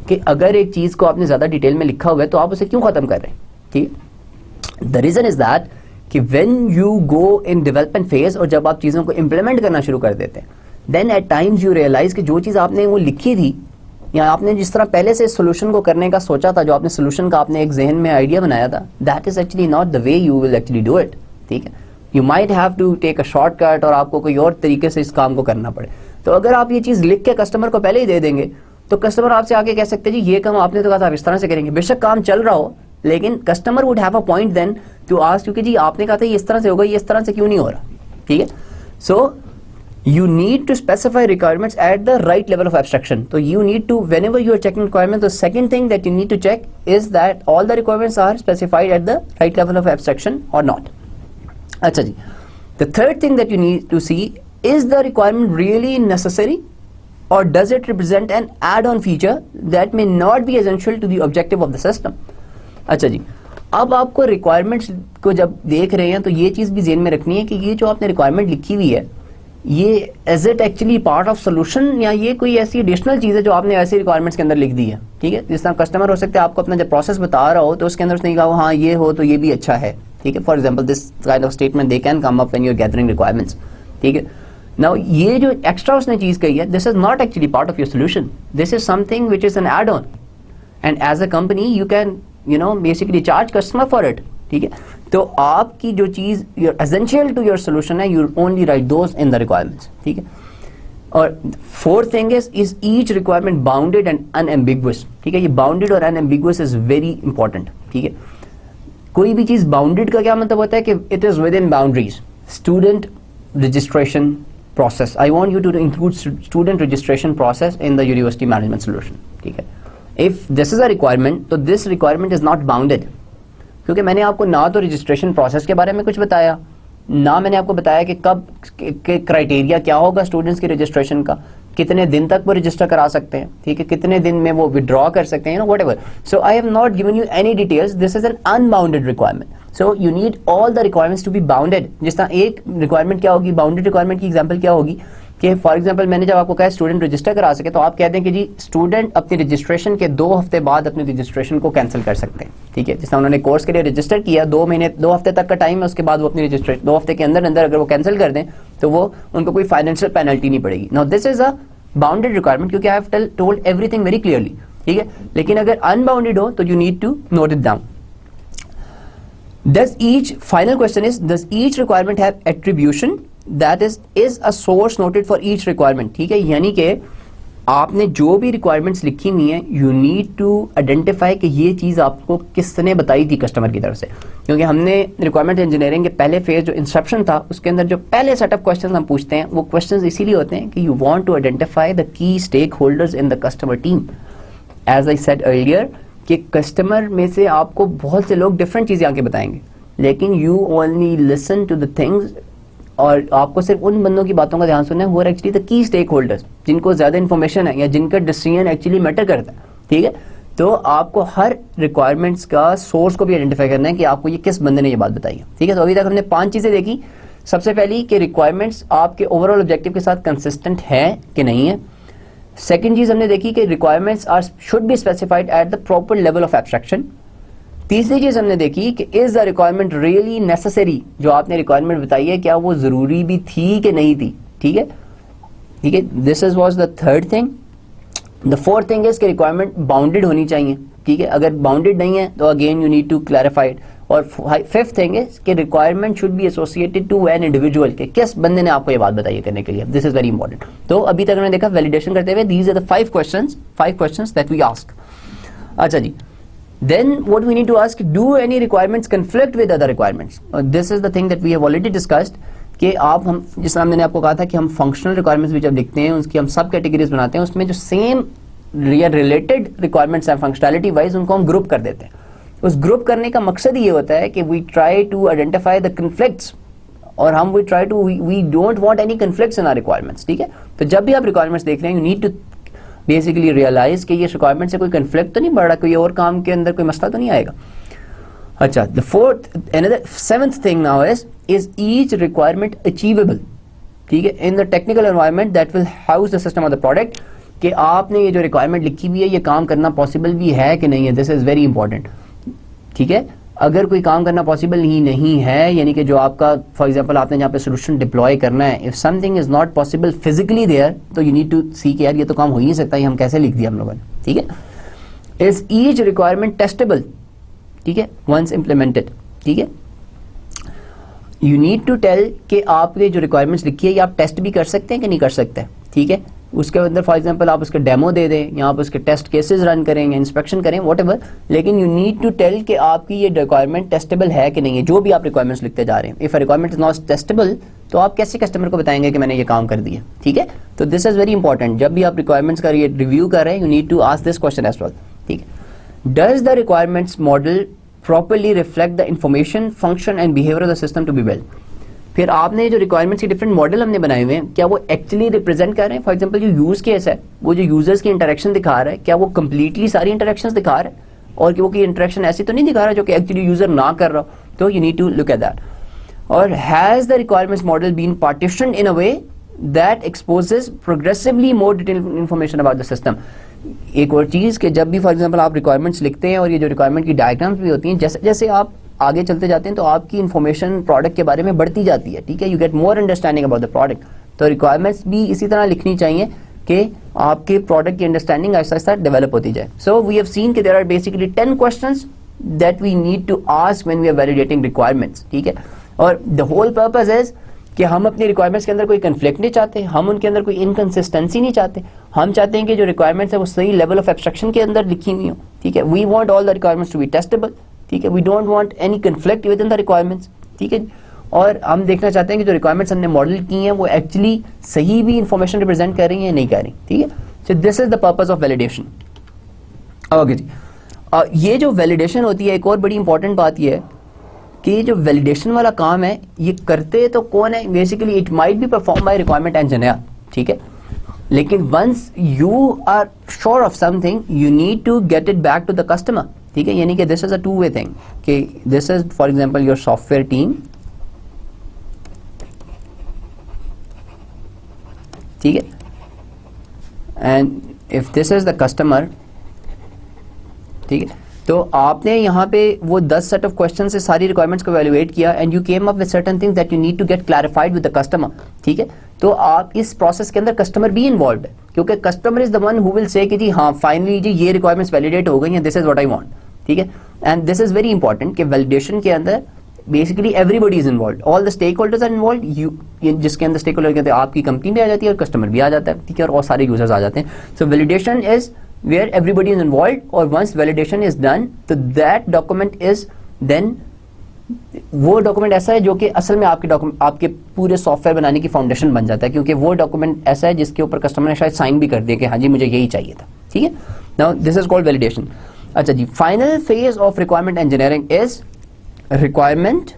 कि अगर एक चीज़ को आपने ज़्यादा डिटेल में लिखा हुआ है तो आप उसे क्यों ख़त्म कर रहे हैं, ठीक है. The reason is that कि when you go in development phase और जब आप चीज़ों को implement करना शुरू कर देते हैं, then at times you realize कि जो चीज़ आपने वो लिखी थी या आपने जिस तरह पहले से सोल्यूशन को करने का सोचा था, जो आपने सोल्यूशन का आपने एक जहन में आइडिया बनाया था, that is actually not the way you will actually do it, ठीक है. You might have to take a shortcut और आपको कोई और तरीके से इस काम को करना पड़े. तो अगर आप ये चीज़ लिख के कस्टमर को पहले ही दे देंगे तो कस्टमर आपसे आके कह सकते हैं जी ये काम आपने तो कहा था आप इस तरह से करेंगे. बेशक काम चल रहा हो लेकिन customer would have a point then to ask क्योंकि जी आपने कहा था ये इस तरह से होगा, ये इस तरह से क्यों नहीं हो रहा, ठीक है. सो you need to specify requirements at the right level of abstraction. So you need to, whenever you are checking requirements, the second thing that you need to check is that all the requirements are specified at the right level of abstraction or not. Achha ji. The third thing that you need to see is the requirement really necessary or does it represent an add-on feature that may not be essential to the objective of the system? अच्छा जी, अब आपको requirements को जब देख रहे हैं तो ये चीज़ भी ज़हन में रखनी है कि ये जो आपने रिक्वायरमेंट लिखी हुई है, ये is it actually part of solution, या ये कोई ऐसी एडिशनल चीज़ है जो आपने ऐसी रिक्वायरमेंट्स के अंदर लिख दी है. ठीक है, जिस तरह कस्टमर हो सकता है आपको अपना जब प्रोसेस बता रहा हो तो उसके अंदर उसने कहा हाँ ये हो तो ये भी अच्छा है. ठीक है, for example this kind of statement they can come up when you are gathering requirements. ठीक है, नाउ ये जो एक्स्ट्रा उसने चीज़ कही है, this is not actually part of your solution, this is something which is an add on, and as a company you can basically charge customer for it. ठीक है, तो आपकी जो चीज एसेंशियल टू योर सोल्यूशन है, you only write those in the requirements. ठीक है, और fourth thing is each requirement bounded and unambiguous. ठीक है, ये बाउंडेड और अनएम्बिगुअस इज वेरी इंपॉर्टेंट. ठीक है, कोई भी चीज बाउंडेड का क्या मतलब होता है कि it is within boundaries. Student registration process, I want you to include student registration process in the university management solution. ठीक है, if this is a requirement तो this requirement is not bounded, क्योंकि मैंने आपको ना तो registration process के बारे में कुछ बताया, ना मैंने आपको बताया कि कब के क्राइटेरिया क्या होगा स्टूडेंट्स की रजिस्ट्रेशन का, कितने दिन तक वो रजिस्टर करा सकते हैं. ठीक है, कितने दिन में वो विड्रॉ कर सकते हैं, whatever. So I have not given you any details, this is an unbounded requirement. So you need all the requirements to be bounded. जिस तरह एक रिक्वायरमेंट क्या होगी, बाउंडेड रिक्वायरमेंट की एग्जाम्पल क्या होगी कि फॉर एग्जाम्पल मैंने जब आपको कहा स्टूडेंट रजिस्टर करा सके, तो आप कहते हैं कि जी स्टूडेंट अपनी रजिस्ट्रेशन के 2 हफ्ते बाद अपनी रजिस्ट्रेशन को कैंसिल कर सकते हैं. ठीक है, जिससे उन्होंने कोर्स के लिए रजिस्टर किया, 2 हफ्ते तक का टाइम है, उसके बाद वो अपनी रजिस्ट्रेशन 2 हफ्ते के अंदर अंदर अगर वो कैंसिल कर दें तो वो उनको कोई फाइनेंशियल पेनल्टी नहीं पड़ेगी. Now this is a bounded requirement, क्योंकि I have told everything very clearly. ठीक है, लेकिन अगर अनबाउंडेड हो तो you need to note it down. Does each final question is, does each requirement have attribution that is a source noted for each requirement? ठीक है, यानी कि आपने जो भी रिक्वायरमेंट्स लिखी हुई हैं, यू नीड टू आइडेंटिफाई कि ये चीज़ आपको किसने बताई थी कस्टमर की तरफ से. क्योंकि हमने रिक्वायरमेंट इंजीनियरिंग के पहले फेज जो इंसेप्शन था उसके अंदर जो पहले सेट ऑफ क्वेश्चन हम पूछते हैं, वो क्वेश्चन इसीलिए होते हैं कि you want to identify the key stakeholders in the customer team. As I said earlier कि कस्टमर में से आपको बहुत से लोग डिफरेंट चीज़ें आके बताएंगे, लेकिन you only listen to the things, और आपको सिर्फ उन बंदों की बातों का ध्यान सुनना है who are actually the key stakeholders, जिनको ज़्यादा इन्फॉर्मेशन है या जिनका डिसीजन एक्चुअली मैटर करता है. ठीक है, तो आपको हर रिक्वायरमेंट्स का सोर्स को भी आइडेंटिफाई करना है कि आपको ये किस बंदे ने ये बात बताई है. ठीक है, तो अभी तक हमने 5 चीज़ें देखी. सबसे पहली कि रिक्वायरमेंट्स आपके ओवरऑल ऑब्जेक्टिव के साथ कंसिस्टेंट है कि नहीं है. सेकेंड चीज हमने देखी कि requirements are should be specified at the proper level of abstraction. तीसरी चीज हमने देखी कि is the requirement really necessary, जो आपने रिक्वायरमेंट बताई है क्या वो जरूरी भी थी कि नहीं थी. ठीक है, ठीक है, this is was the third thing. The fourth thing is कि रिक्वायरमेंट बाउंडेड होनी चाहिए. ठीक है, अगर बाउंडेड नहीं है तो again you need to clarify it. और फिफ्थ थिंग इज कि requirement should be associated to an individual, के किस बंदे ने आपको ये बात बताई है करने के लिए. This is very important. तो अभी तक हमने देखा वैलिडेशन करते हुए these are the 5 questions that we ask. अच्छा जी, then what we need to ask, do any requirements conflict with other requirements? This is the thing that we have already discussed कि आप हम जिस तरह मैंने आपको कहा था कि हम फंक्शनल रिक्वायरमेंट्स भी जब लिखते हैं उसकी हम सब कैटेगरीज बनाते हैं, उसमें जो सेम रिलेटेड रिक्वायरमेंट्स हैं फंक्शनैलिटी वाइज उनको हम ग्रुप कर देते हैं. उस ग्रुप करने का मकसद ये होता है कि we try to identify the conflicts, और हम we don't want any conflicts in our requirements. ठीक है, तो जब भी आप रिक्वायरमेंट्स देख रहे हैं you need to basically realise कि ये रिक्वायरमेंट से कोई कन्फ्लिक्ट तो नहीं बढ़ रहा, कोई और काम के अंदर कोई मसला तो नहीं आएगा. अच्छा, the seventh thing now is each requirement achievable. ठीक है, in the technical environment that will house the system of the product, कि आपने ये जो रिक्वायरमेंट लिखी हुई है ये काम करना पॉसिबल भी है कि नहीं है. This is very important. ठीक है, अगर कोई काम करना पॉसिबल ही नहीं है, यानी कि जो आपका फॉर एग्जांपल आपने जहाँ पे सोल्यूशन डिप्लॉय करना है, if something is not possible physically there, तो यू नीड टू सी कि यार ये तो काम हो ही नहीं सकता, ये हम कैसे लिख दिया हम लोगों ने. ठीक है, इज ईच रिक्वायरमेंट टेस्टेबल. ठीक है, वंस इम्प्लीमेंटेड. ठीक है, यू नीड टू टेल कि आपने जो रिक्वायरमेंट्स लिखी है ये आप टेस्ट भी कर सकते हैं कि नहीं कर सकते. ठीक है, उसके अंदर फॉर एग्जांपल आप उसके डेमो दे दें या आप उसके टेस्ट केसेस रन करें या इंस्पेक्शन करें व्हाटएवर, लेकिन यू नीड टू टेल कि आपकी ये रिक्वायरमेंट टेस्टेबल है कि नहीं है, जो भी आप रिक्वायरमेंट्स लिखते जा रहे हैं. If a requirement is not testable तो आप कैसे कस्टमर को बताएंगे कि मैंने ये काम कर दिया. ठीक है, तो दिस इज वेरी इंपॉर्टेंट. जब भी आप रिक्वायरमेंट्स का ये रिव्यू कर रहे हैं you need to ask this question as well. ठीक है, does the requirements model properly reflect the information, function and behaviour of the system to be built. फिर आपने जो रिक्वायरमेंट्स के डिफरेंट मॉडल हमने बनाए हुए हैं, क्या वो एक्चुअली रिप्रेजेंट कर रहे हैं? फॉर एग्जांपल जो यूज केस है, वो जो यूजर्स की इंटरेक्शन दिखा रहा है, क्या वो कंप्लीटली सारी इंटरेक्शंस दिखा रहा है, और कि वो की इंटरेक्शन ऐसी तो नहीं दिखा रहा जो कि एक्चुअली यूजर ना कर रहा हो? तो you need to look at that. और has the requirements model been partitioned in a way that exposes progressively more detailed information about the system. एक और चीज कि जब भी फॉर एग्जांपल आप रिक्वायरमेंट्स लिखते हैं और ये जो रिक्वायरमेंट की डायग्राम्स भी होती हैं, जैसे जैसे आप आगे चलते जाते हैं तो आपकी इन्फॉर्मेशन प्रोडक्ट के बारे में बढ़ती जाती है. ठीक है, you get more understanding about the product. तो रिक्वायरमेंट्स भी इसी तरह लिखनी चाहिए कि आपके प्रोडक्ट की अंडरस्टैंडिंग आहिस्ता आहिस्ता डेवलप होती जाए. सो वी हैव सीन कि there are basically 10 questions that we need to ask when we are validating requirements. ठीक है, और द होल पर्पस इज कि हम अपनी रिक्वायरमेंट्स के अंदर कोई कन्फ्लिक्ट नहीं चाहते, हम उनके अंदर कोई इनकंसिस्टेंसी नहीं चाहते. हम चाहते हैं कि जो रिक्वायरमेंट्स है वो सही लेवल ऑफ एब्स्ट्रक्शन के अंदर लिखी हुई हो. ठीक है, we want all the requirements to be testable. ठीक है, we don't want any conflict within the requirements. ठीक है, और हम देखना चाहते हैं कि जो रिक्वायरमेंट्स हमने मॉडल की हैं वो एक्चुअली सही भी इंफॉर्मेशन रिप्रेजेंट कर रही हैं या नहीं कर रही. ठीक है, so this is the purpose of validation. Okay जी, ये जो वैलिडेशन होती है, एक और बड़ी इंपॉर्टेंट बात ये है कि जो वैलिडेशन वाला काम है ये करते तो कौन है? Basically it might be perform by requirement engineer. ठीक है, लेकिन once you are sure of something you need to get it back to the customer. ठीक है, यानी कि this is a two way thing कि this is for example your software team. ठीक है, and if this is the customer. ठीक है, तो आपने यहाँ पे वो 10 सेट ऑफ क्वेश्चन से सारी रिक्वायरमेंट्स को एवेलुएट किया and you came up with certain things that you need to get clarified with the customer. ठीक है, तो आप इस प्रोसेस के अंदर कस्टमर भी इन्वॉल्व है, क्योंकि customer is the one who will say कि जी हाँ फाइनली जी ये रिक्वायरमेंट्स वैलिडेट हो गई हैं, this is what I want. ठीक है, and this is very important कि वैलिडेशन के अंदर basically everybody is involve, all the stakeholders are involve. जिसके अंदर स्टेक होल्डर कहते हैं आपकी कंपनी भी आ जाती है और कस्टमर भी आ जाता है. ठीक है, और सारे यूजर्स आ जाते हैं. So validation is where everybody is involved, और once validation is done तो that document is then वो डॉक्यूमेंट ऐसा है जो कि असल में आपके पूरे सॉफ्टवेयर बनाने की फाउंडेशन बन जाता है, क्योंकि वो डॉक्यूमेंट ऐसा है जिसके ऊपर कस्टमर ने शायद साइन भी कर दिया कि हाँ जी मुझे यही चाहिए था. ठीक है, now this is called validation. अच्छा जी, final phase of requirement engineering is requirement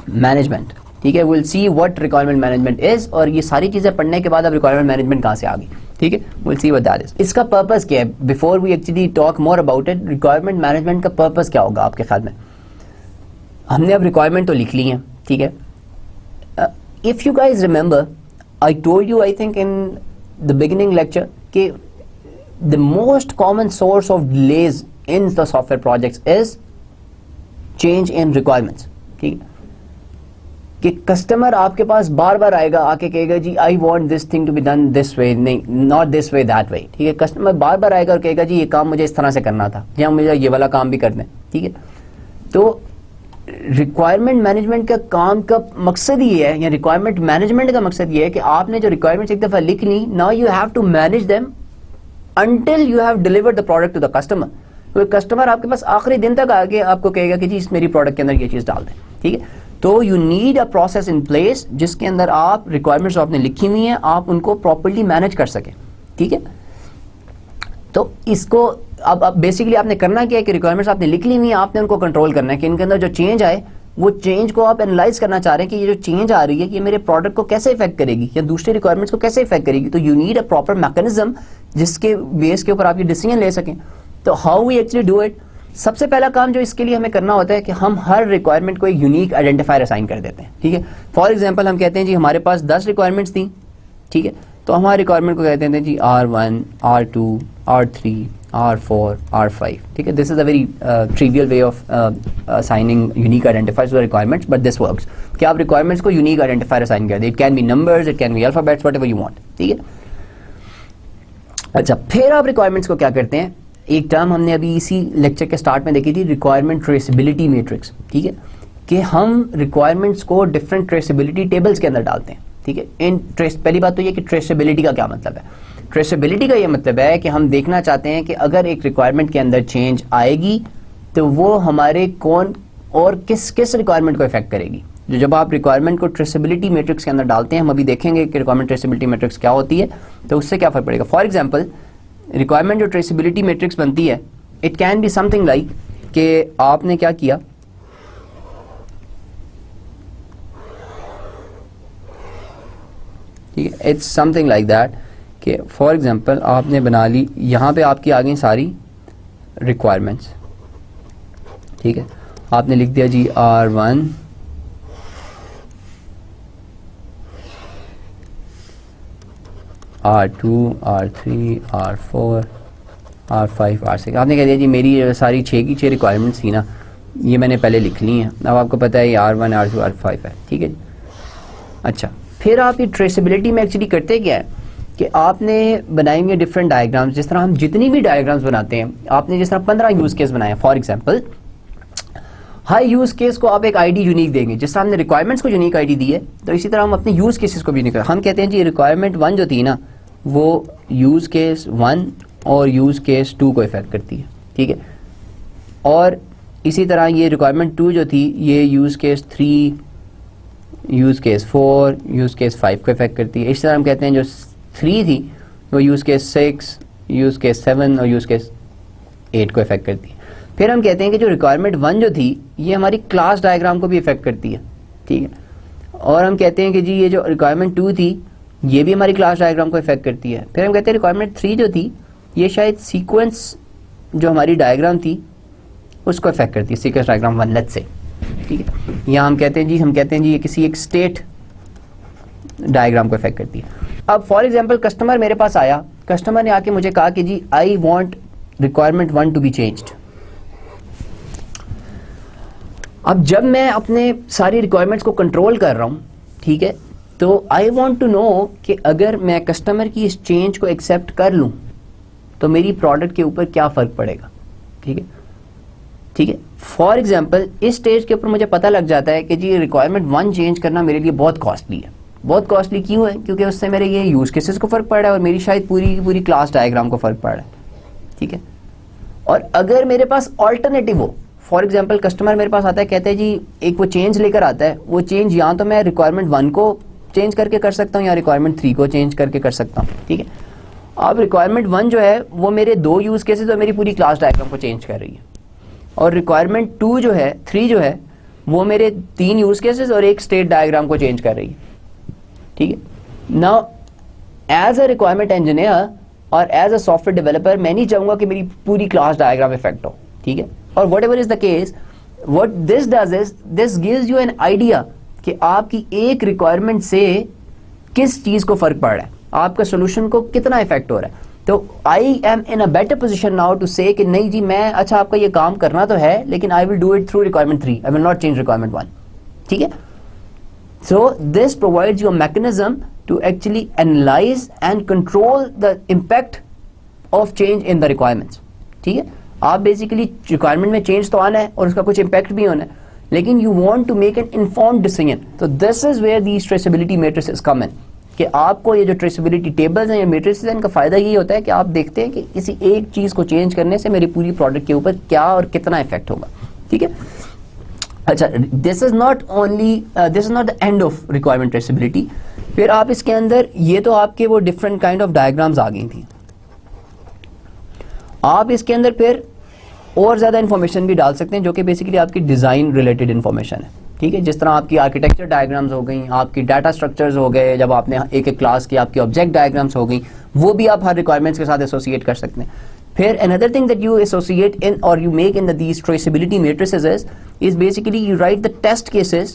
management. ठीक है, will see what requirement management is, और ये सारी चीजें पढ़ने के बाद अब रिक्वायरमेंट मैनेजमेंट कहाँ से आ गई. ठीक है, will see what that is. इसका पर्पस क्या है? Before we actually talk more about it, requirement management का पर्पस क्या होगा आपके ख्याल में? हमने अब रिक्वायरमेंट तो लिख ली है. ठीक है, if you guys remember I told you I think in the beginning lecture कि the most common source of delays in the software projects is change in requirements. ठीक है, कि कस्टमर आपके पास बार बार आएगा, आके कहेगा जी I want this thing to be done this way, नहीं not this way that way. ठीक है, कस्टमर बार बार आएगा और कहेगा जी ये काम मुझे इस तरह से करना था, या मुझे ये वाला काम भी कर दें. ठीक है, तो रिक्वायरमेंट मैनेजमेंट का काम का मकसद ये है, या रिक्वायरमेंट मैनेजमेंट का मकसद ये है कि आपने जो रिक्वायरमेंट्स एक दफा लिख ली, now you have to manage them until you have delivered the product to the customer. तो कस्टमर आपके पास आखिरी दिन तक आके आपको कहेगा कि जी इस मेरी प्रोडक्ट के अंदर ये चीज डाल दें. ठीक है, तो you need a process in place जिसके अंदर आप रिक्वायरमेंट्स आपने लिखी हुई हैं आप उनको प्रॉपर्ली मैनेज कर सकें. ठीक है, तो इसको अब बेसिकली आपने करना क्या है कि रिक्वायरमेंट्स आपने लिख ली हुई हैं, आपने उनको कंट्रोल करना है कि इनके अंदर जो चेंज आए वो चेंज को आप एनालाइज करना चाह रहे हैं कि ये जो चेंज आ रही है ये मेरे प्रोडक्ट को कैसे इफेक्ट करेगी या दूसरे रिक्वायरमेंट्स को कैसे इफेक्ट करेगी. तो you need a proper mechanism जिसके बेस के ऊपर आप ये डिसीजन ले सकें. तो how we actually do it? सबसे पहला काम जो इसके लिए हमें करना होता है कि हम हर रिक्वायरमेंट को एक यूनिक आइडेंटिफायर असाइन कर देते हैं. ठीक है, फॉर एग्जांपल हम कहते हैं जी हमारे पास 10 रिक्वायरमेंट्स थी. ठीक है, तो हमारे रिक्वायरमेंट को कहते हैं जी R1, R2, R3, R4, R5. ठीक है, this is a very trivial way of assigning unique identifiers to requirements, but this works कि आप रिक्वायरमेंट्स को यूनिक आइडेंटिफायर असाइन कर दें. It can be numbers, it can be alphabets, whatever you want. ठीक है, अच्छा फिर आप रिक्वायरमेंट्स को क्या करते हैं? एक टर्म हमने अभी इसी लेक्चर के स्टार्ट में देखी थी, रिक्वायरमेंट ट्रेसेबिलिटी मैट्रिक्स. ठीक है, कि हम रिक्वायरमेंट्स को डिफरेंट ट्रेसेबिलिटी टेबल्स के अंदर डालते हैं. ठीक है, पहली बात तो ये कि ट्रेसेबिलिटी का क्या मतलब है? ट्रेसेबिलिटी का ये मतलब है कि हम देखना चाहते हैं कि अगर एक रिक्वायरमेंट के अंदर चेंज आएगी तो वो हमारे कौन और किस किस रिक्वायरमेंट को इफेक्ट करेगी. जो जब आप रिक्वायरमेंट को ट्रेसेबिलिटी मैट्रिक्स के अंदर डालते हैं, हम अभी देखेंगे कि रिक्वायरमेंट ट्रेसेबिलिटी मैट्रिक्स क्या होती है, तो उससे क्या फर्क पड़ेगा. फॉर एग्जाम्पल रिक्वायरमेंट जो ट्रेसेबिलिटी मैट्रिक्स बनती है, it can be something like कि आपने क्या किया ठीक है, इट्स समथिंग लाइक दैट कि फॉर एग्जांपल आपने बना ली, यहाँ पे आपकी आ गई सारी रिक्वायरमेंट्स, ठीक है, आपने लिख दिया जी R1 R2 R3 R4 R5 R6, आपने कह दिया जी मेरी सारी 6 की 6 रिक्वायरमेंट्स थी ना, ये मैंने पहले लिख ली हैं, अब आपको पता है ये R1 R2 R5 है, ठीक है। अच्छा, फिर आप ये ट्रेसेबिलिटी में एक्चुअली करते क्या है कि आपने बनाएंगे डिफरेंट डायग्राम्स, जिस तरह हम जितनी भी डायग्राम्स बनाते हैं, आपने जिस तरह 15 यूज़ केस बनाए हैं for example, her use case को आप एक आईडी यूनिक देंगे, जिस तरह हमने रिक्वायरमेंट्स को यूनिक आईडी दी है, तो इसी तरह हम अपने यूज़ केसेस को भी यूनिक, हम कहते हैं जी रिक्वायरमेंट 1 जो थी ना वो यूज़ केस 1 और यूज़ केस 2 को इफेक्ट करती है, ठीक है, और इसी तरह ये रिक्वायरमेंट 2 जो थी ये use case 3, use case 4, use case 5 को इफेक्ट करती है। इस तरह हम कहते हैं जो 3 थी वो यूज़ केस 6, यूज़ केस 7 और यूज़ केस 8 को इफेक्ट करती है। फिर हम कहते हैं कि जो रिक्वायरमेंट 1 जो थी ये हमारी क्लास डायग्राम को भी इफेक्ट करती है, ठीक है, और हम कहते हैं कि जी ये जो रिक्वायरमेंट 2 थी ये भी हमारी क्लास डायग्राम को इफेक्ट करती है। फिर हम कहते हैं रिक्वायरमेंट 3 जो थी ये शायद सीक्वेंस जो हमारी डायग्राम थी उसको इफेक्ट करती है, सीक्वेंस डायग्राम 1 लेट्स से, ठीक है, यहाँ हम कहते हैं जी ये किसी एक स्टेट डायग्राम को इफेक्ट करती है। अब फॉर एग्जांपल कस्टमर मेरे पास आया, कस्टमर ने आके मुझे कहा कि जी I want requirement 1 to be changed. अब जब मैं अपने सारी रिक्वायरमेंट्स को कंट्रोल कर रहा हूँ, ठीक है, तो आई वांट टू नो कि अगर मैं कस्टमर की इस चेंज को एक्सेप्ट कर लूँ तो मेरी प्रोडक्ट के ऊपर क्या फ़र्क पड़ेगा, ठीक है, ठीक है। फॉर एग्जांपल इस स्टेज के ऊपर मुझे पता लग जाता है कि जी रिक्वायरमेंट 1 चेंज करना मेरे लिए बहुत कॉस्टली है। बहुत कॉस्टली क्यों है? क्योंकि उससे मेरे ये यूज़ केसेस को फ़र्क पड़ रहा है और मेरी शायद पूरी क्लास डायग्राम को फ़र्क पड़ रहा है, ठीक है। और अगर मेरे पास ऑल्टरनेटिव हो, फॉर एग्जांपल कस्टमर मेरे पास आता है, कहते हैं जी एक वो चेंज लेकर आता है, वो चेंज या तो मैं रिक्वायरमेंट 1 को चेंज करके कर सकता हूँ या रिक्वायरमेंट 3 को चेंज करके कर सकता हूँ, ठीक है। अब रिक्वायरमेंट 1 जो है वो मेरे 2 यूज़ केसेस और मेरी पूरी क्लास डायग्राम को चेंज कर रही है, और रिक्वायरमेंट 2 जो है 3 जो है वो मेरे 3 यूज़ केसेस और एक स्टेट डायग्राम को चेंज कर रही है, ठीक है। Now as a requirement engineer और एज अ सॉफ्टवेयर डेवलपर मैं नहीं चाहूँगा कि मेरी पूरी क्लास डायग्राम इफेक्ट हो, ठीक है। और what ever is the case, what this does is this gives you an idea कि आपकी एक रिक्वायरमेंट से किस चीज़ को फ़र्क पड़ रहा है, आपका सोल्यूशन को कितना इफेक्ट हो रहा है। तो I am in a better position now to say कि नहीं जी मैं, अच्छा आपका ये काम करना तो है लेकिन I will do it through requirement 3, I will not change requirement 1, ठीक है। So this provides you a mechanism to actually analyze and control the impact of change in the requirements, ठीक है। आप बेसिकली रिक्वायरमेंट में change तो आना है और उसका कुछ इम्पैक्ट भी होना है, लेकिन you want to make an informed decision. तो this is where these traceability matrices come in, कि आपको ये जो ट्रेसेबिलिटी टेबल्स हैं या मैट्रिसेस हैं इनका फायदा यही होता है कि आप देखते हैं कि किसी एक चीज़ को चेंज करने से मेरी पूरी प्रोडक्ट के ऊपर क्या और कितना इफेक्ट होगा, ठीक है। अच्छा, this is not the end of requirement traceability. फिर आप इसके अंदर ये तो आपके वो डिफरेंट काइंड ऑफ डायग्राम्स आ गई थी, आप इसके अंदर फिर और ज़्यादा इन्फॉर्मेशन भी डाल सकते हैं जो कि बेसिकली आपकी डिज़ाइन रिलेटेड इन्फॉर्मेशन है, ठीक है। जिस तरह आपकी आर्किटेक्चर डायग्राम्स हो गई, आपकी डाटा स्ट्रक्चर्स हो गए, जब आपने एक एक क्लास की आपकी ऑब्जेक्ट डायग्राम्स हो गई, वो भी आप हर रिक्वायरमेंट्स के साथ एसोसिएट कर सकते हैं। फिर another thing that you associate in or you make in these traceability matrices is basically you write the test cases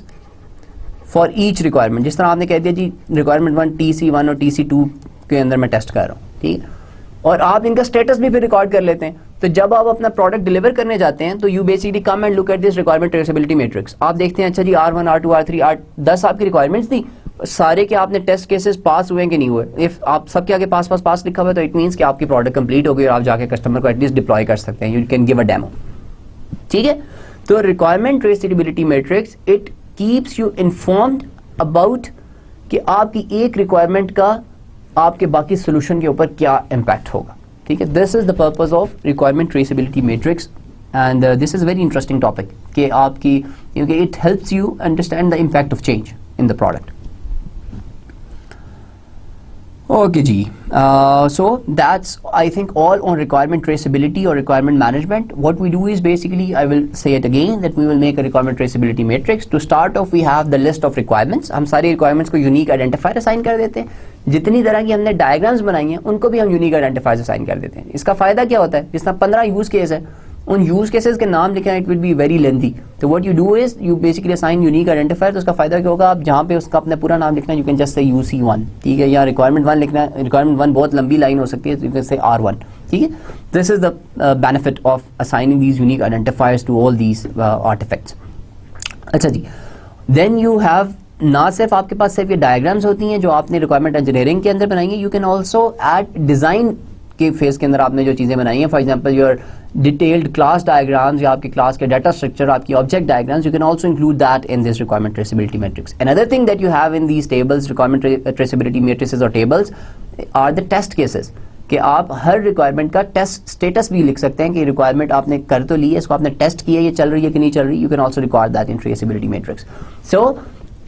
for each requirement। जिस तरह आपने कह दिया जी रिक्वायरमेंट 1 TC1 और TC2 के अंदर मैं टेस्ट कर रहा हूँ, ठीक है, और आप इनका स्टेटस भी फिर रिकॉर्ड कर लेते हैं। तो जब आप अपना प्रोडक्ट डिलीवर करने जाते हैं तो you basically come and look at this requirement traceability matrix. आप देखते हैं अच्छा जी R1 R2 R3 10 आपकी रिक्वायरमेंट्स थी, सारे के आपने टेस्ट केसेस पास हुए कि नहीं हुए। इफ आप सबके आगे पास लिखा हुआ है तो इट मींस कि आपकी प्रोडक्ट कंप्लीट हो गई और आप जाके कस्टमर को एटलीस्ट डिप्लॉय कर सकते हैं, you can give a demo, ठीक है। तो requirement traceability matrix it keeps you informed about कि आपकी एक रिक्वायरमेंट का आपके बाकी सोल्यूशन के ऊपर क्या इम्पैक्ट होगा, ठीक है। This is the purpose of requirement traceability matrix and this is very interesting topic कि आपकी, क्योंकि it helps you understand the impact of change in the product. Okay जी, so that's I think all on requirement traceability or requirement management. What we do is basically, I will say it again, that we will make a requirement traceability matrix. To start off, we have the list of requirements. हम सारी requirements को unique identifier assign कर देते हैं। जितनी तरह की हमने diagrams बनाई हैं उनको भी हम unique identifiers assign कर देते हैं। इसका फायदा क्या होता है, जिस तरह 15 use case है, उन यूज केसेस के नाम लिखना it will be very lengthy. तो what you do is you basically assign unique identifier. तो उसका फायदा क्या होगा, आप जहाँ पे उसका अपना पूरा नाम लिखना है you can just say UC1, ठीक है, या रिक्वायरमेंट 1 लिखना है, रिक्वायरमेंट 1 बहुत लंबी लाइन हो सकती है, यू कैन से R1, ठीक है। This is the benefit of assigning these unique identifiers to all these artefacts. अच्छा जी, देन यू हैव, ना सिर्फ आपके पास सिर्फ ये डायग्राम्स होती हैं जो आपने रिक्वायरमेंट इंजीनियरिंग के अंदर बनाई है, you can also add design के फेज के अंदर आपने जो चीजें बनाई हैं, for example your detailed class diagrams या आपकी क्लास के डाटा स्ट्रक्चर, आपकी object diagrams, you can also include that in this requirement traceability matrix. Another thing that you have in these tables, requirement traceability matrices और tables, are the test cases, कि आप हर requirement का test status भी लिख सकते हैं कि रिक्वायरमेंट आपने कर तो ली है, इसको आपने टेस्ट किया, ये चल रही है कि नहीं चल रही। You can also record that in traceability matrix. So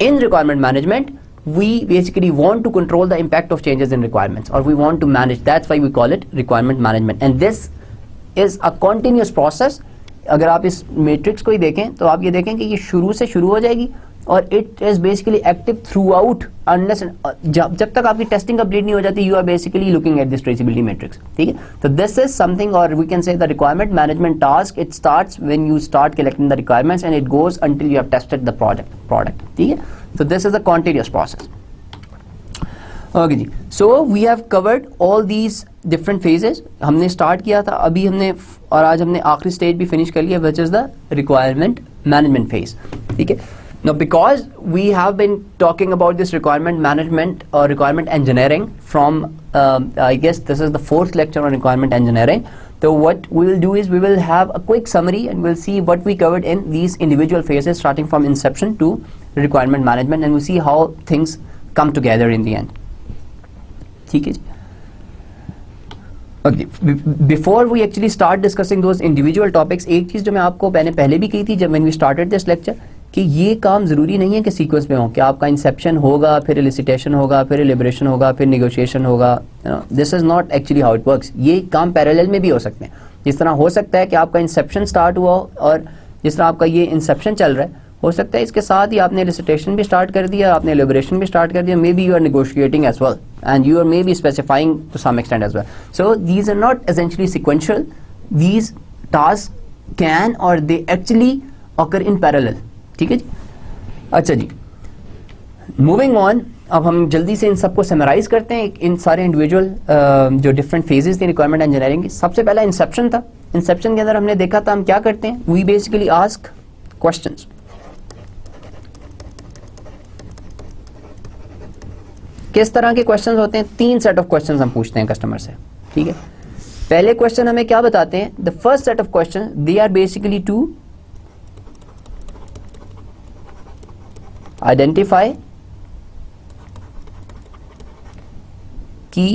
in requirement management, we basically want to control the impact of changes in requirements, or we want to manage. That's why we call it requirement management, and this is a continuous process. अगर आप इस matrix को ही देखें तो आप ये देखें कि ये शुरू से शुरू हो जाएगी और it is basically active throughout, unless जब तक आपकी टेस्टिंग कंप्लीट नहीं हो जाती, you are basically looking at this traceability matrix, ठीक है। तो दिस इज समथिंग, और we can say the requirement management task, it starts when you start collecting the requirements and it goes until you have tested the product, ठीक है। तो this is the continuous process. Okay जी, so we have covered all these different phases. हमने start किया था अभी हमने, और आज हमने आखिरी स्टेज भी फिनिश कर लिया, which is the requirement management phase, ठीक है। Now, because we have been talking about this requirement management or requirement engineering from, I guess this is the 4th lecture on requirement engineering. So what we will do is we will have a quick summary and we'll see what we covered in these individual phases, starting from inception to requirement management, and we'll see how things come together in the end. ठीक है जी। Okay. Before we actually start discussing those individual topics, एक चीज़ जो मैं आपको मैंने पहले भी कही थी जब when we started this lecture, कि ये काम ज़रूरी नहीं है कि सीक्वेंस में हो, कि आपका इंसेप्शन होगा, फिर एलिसिटेशन होगा, फिर एलिबरेशन होगा, फिर नेगोशिएशन होगा। This is not actually how it works. ये काम पैरेलल में भी हो सकते हैं। जिस तरह हो सकता है कि आपका इंसेप्शन स्टार्ट हुआ और जिस तरह आपका ये इंसेप्शन चल रहा है, हो सकता है इसके साथ ही आपने एलिसिटेशन भी स्टार्ट कर दिया, आपने एलिबरेशन भी स्टार्ट कर दिया, maybe you are negotiating as well and you are maybe specifying to some extent as well. So these are not essentially sequential, these task can और they actually occur in parallel, ठीक है जी। अच्छा जी, moving on, अब हम जल्दी से इन सबको summarise करते हैं, इन सारे इंडिविजुअल जो डिफरेंट फेजेस थे रिक्वायरमेंट इंजीनियरिंग की। सबसे पहला इंसेप्शन था। इंसेप्शन के अंदर हमने देखा था हम क्या करते हैं, वी बेसिकली आस्क क्वेश्चंस। किस तरह के क्वेश्चंस होते हैं, 3 सेट ऑफ क्वेश्चंस हम पूछते हैं कस्टमर से, ठीक है। पहले क्वेश्चन हमें क्या बताते हैं, the first set of question they are basically to identify key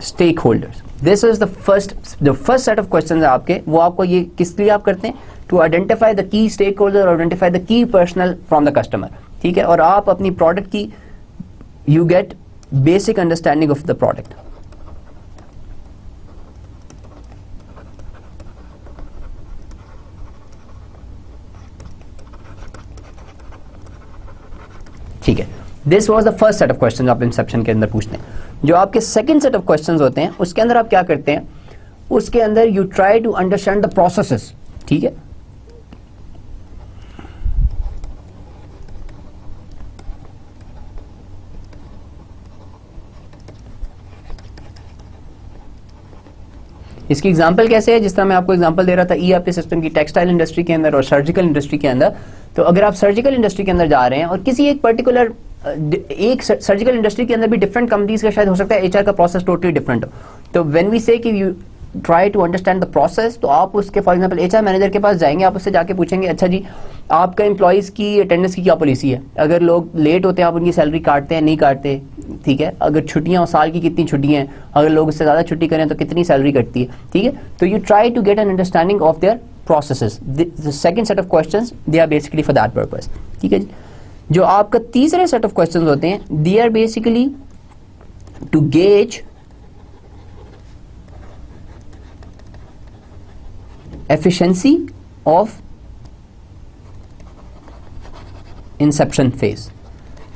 stakeholders. This is the first set of questions है आपके, वो आपको ये किस लिए आप करते हैं, to identify the key stakeholder or identify the key personnel from the customer, ठीक है। और आप अपनी प्रोडक्ट की you get basic understanding of the product. ठीक है, this was the first set of question आप इंसेप्शन के अंदर पूछते हैं। जो आपके सेकंड सेट ऑफ क्वेश्चंस होते हैं उसके अंदर आप क्या करते हैं, उसके अंदर you try to understand the processes, ठीक है। इसकी एग्जांपल कैसे है, जिस तरह मैं आपको एग्जांपल दे रहा था ईआरपी सिस्टम की टेक्सटाइल इंडस्ट्री के अंदर और सर्जिकल इंडस्ट्री के अंदर। तो अगर आप सर्जिकल इंडस्ट्री के अंदर जा रहे हैं और किसी एक पर्टिकुलर एक सर्जिकल इंडस्ट्री के अंदर भी डिफरेंट कंपनीज का शायद हो सकता है एचआर का प्रोसेस टोटली डिफरेंट हो, तो व्हेन वी से कि you try to understand the process, तो आप उसके फॉर एग्जांपल एचआर मैनेजर के पास जाएंगे, आप उससे जाके पूछेंगे अच्छा जी आपका एम्प्लॉइज़ की अटेंडेंस की क्या पॉलिसी है, अगर लोग लेट होते हैं आप उनकी सैलरी काटते हैं नहीं काटते, ठीक है, अगर छुट्टियां और साल की कितनी छुट्टियां हैं, अगर लोग उससे ज़्यादा छुट्टी करें तो कितनी सैलरी कटती है, ठीक है। तो you try to get an understanding of their processes. The second set of questions they are basically for that purpose, ठीक है जी। जो आपका तीसरे सेट ऑफ क्वेश्चंस होते हैं, they are basically to gauge efficiency of inception phase.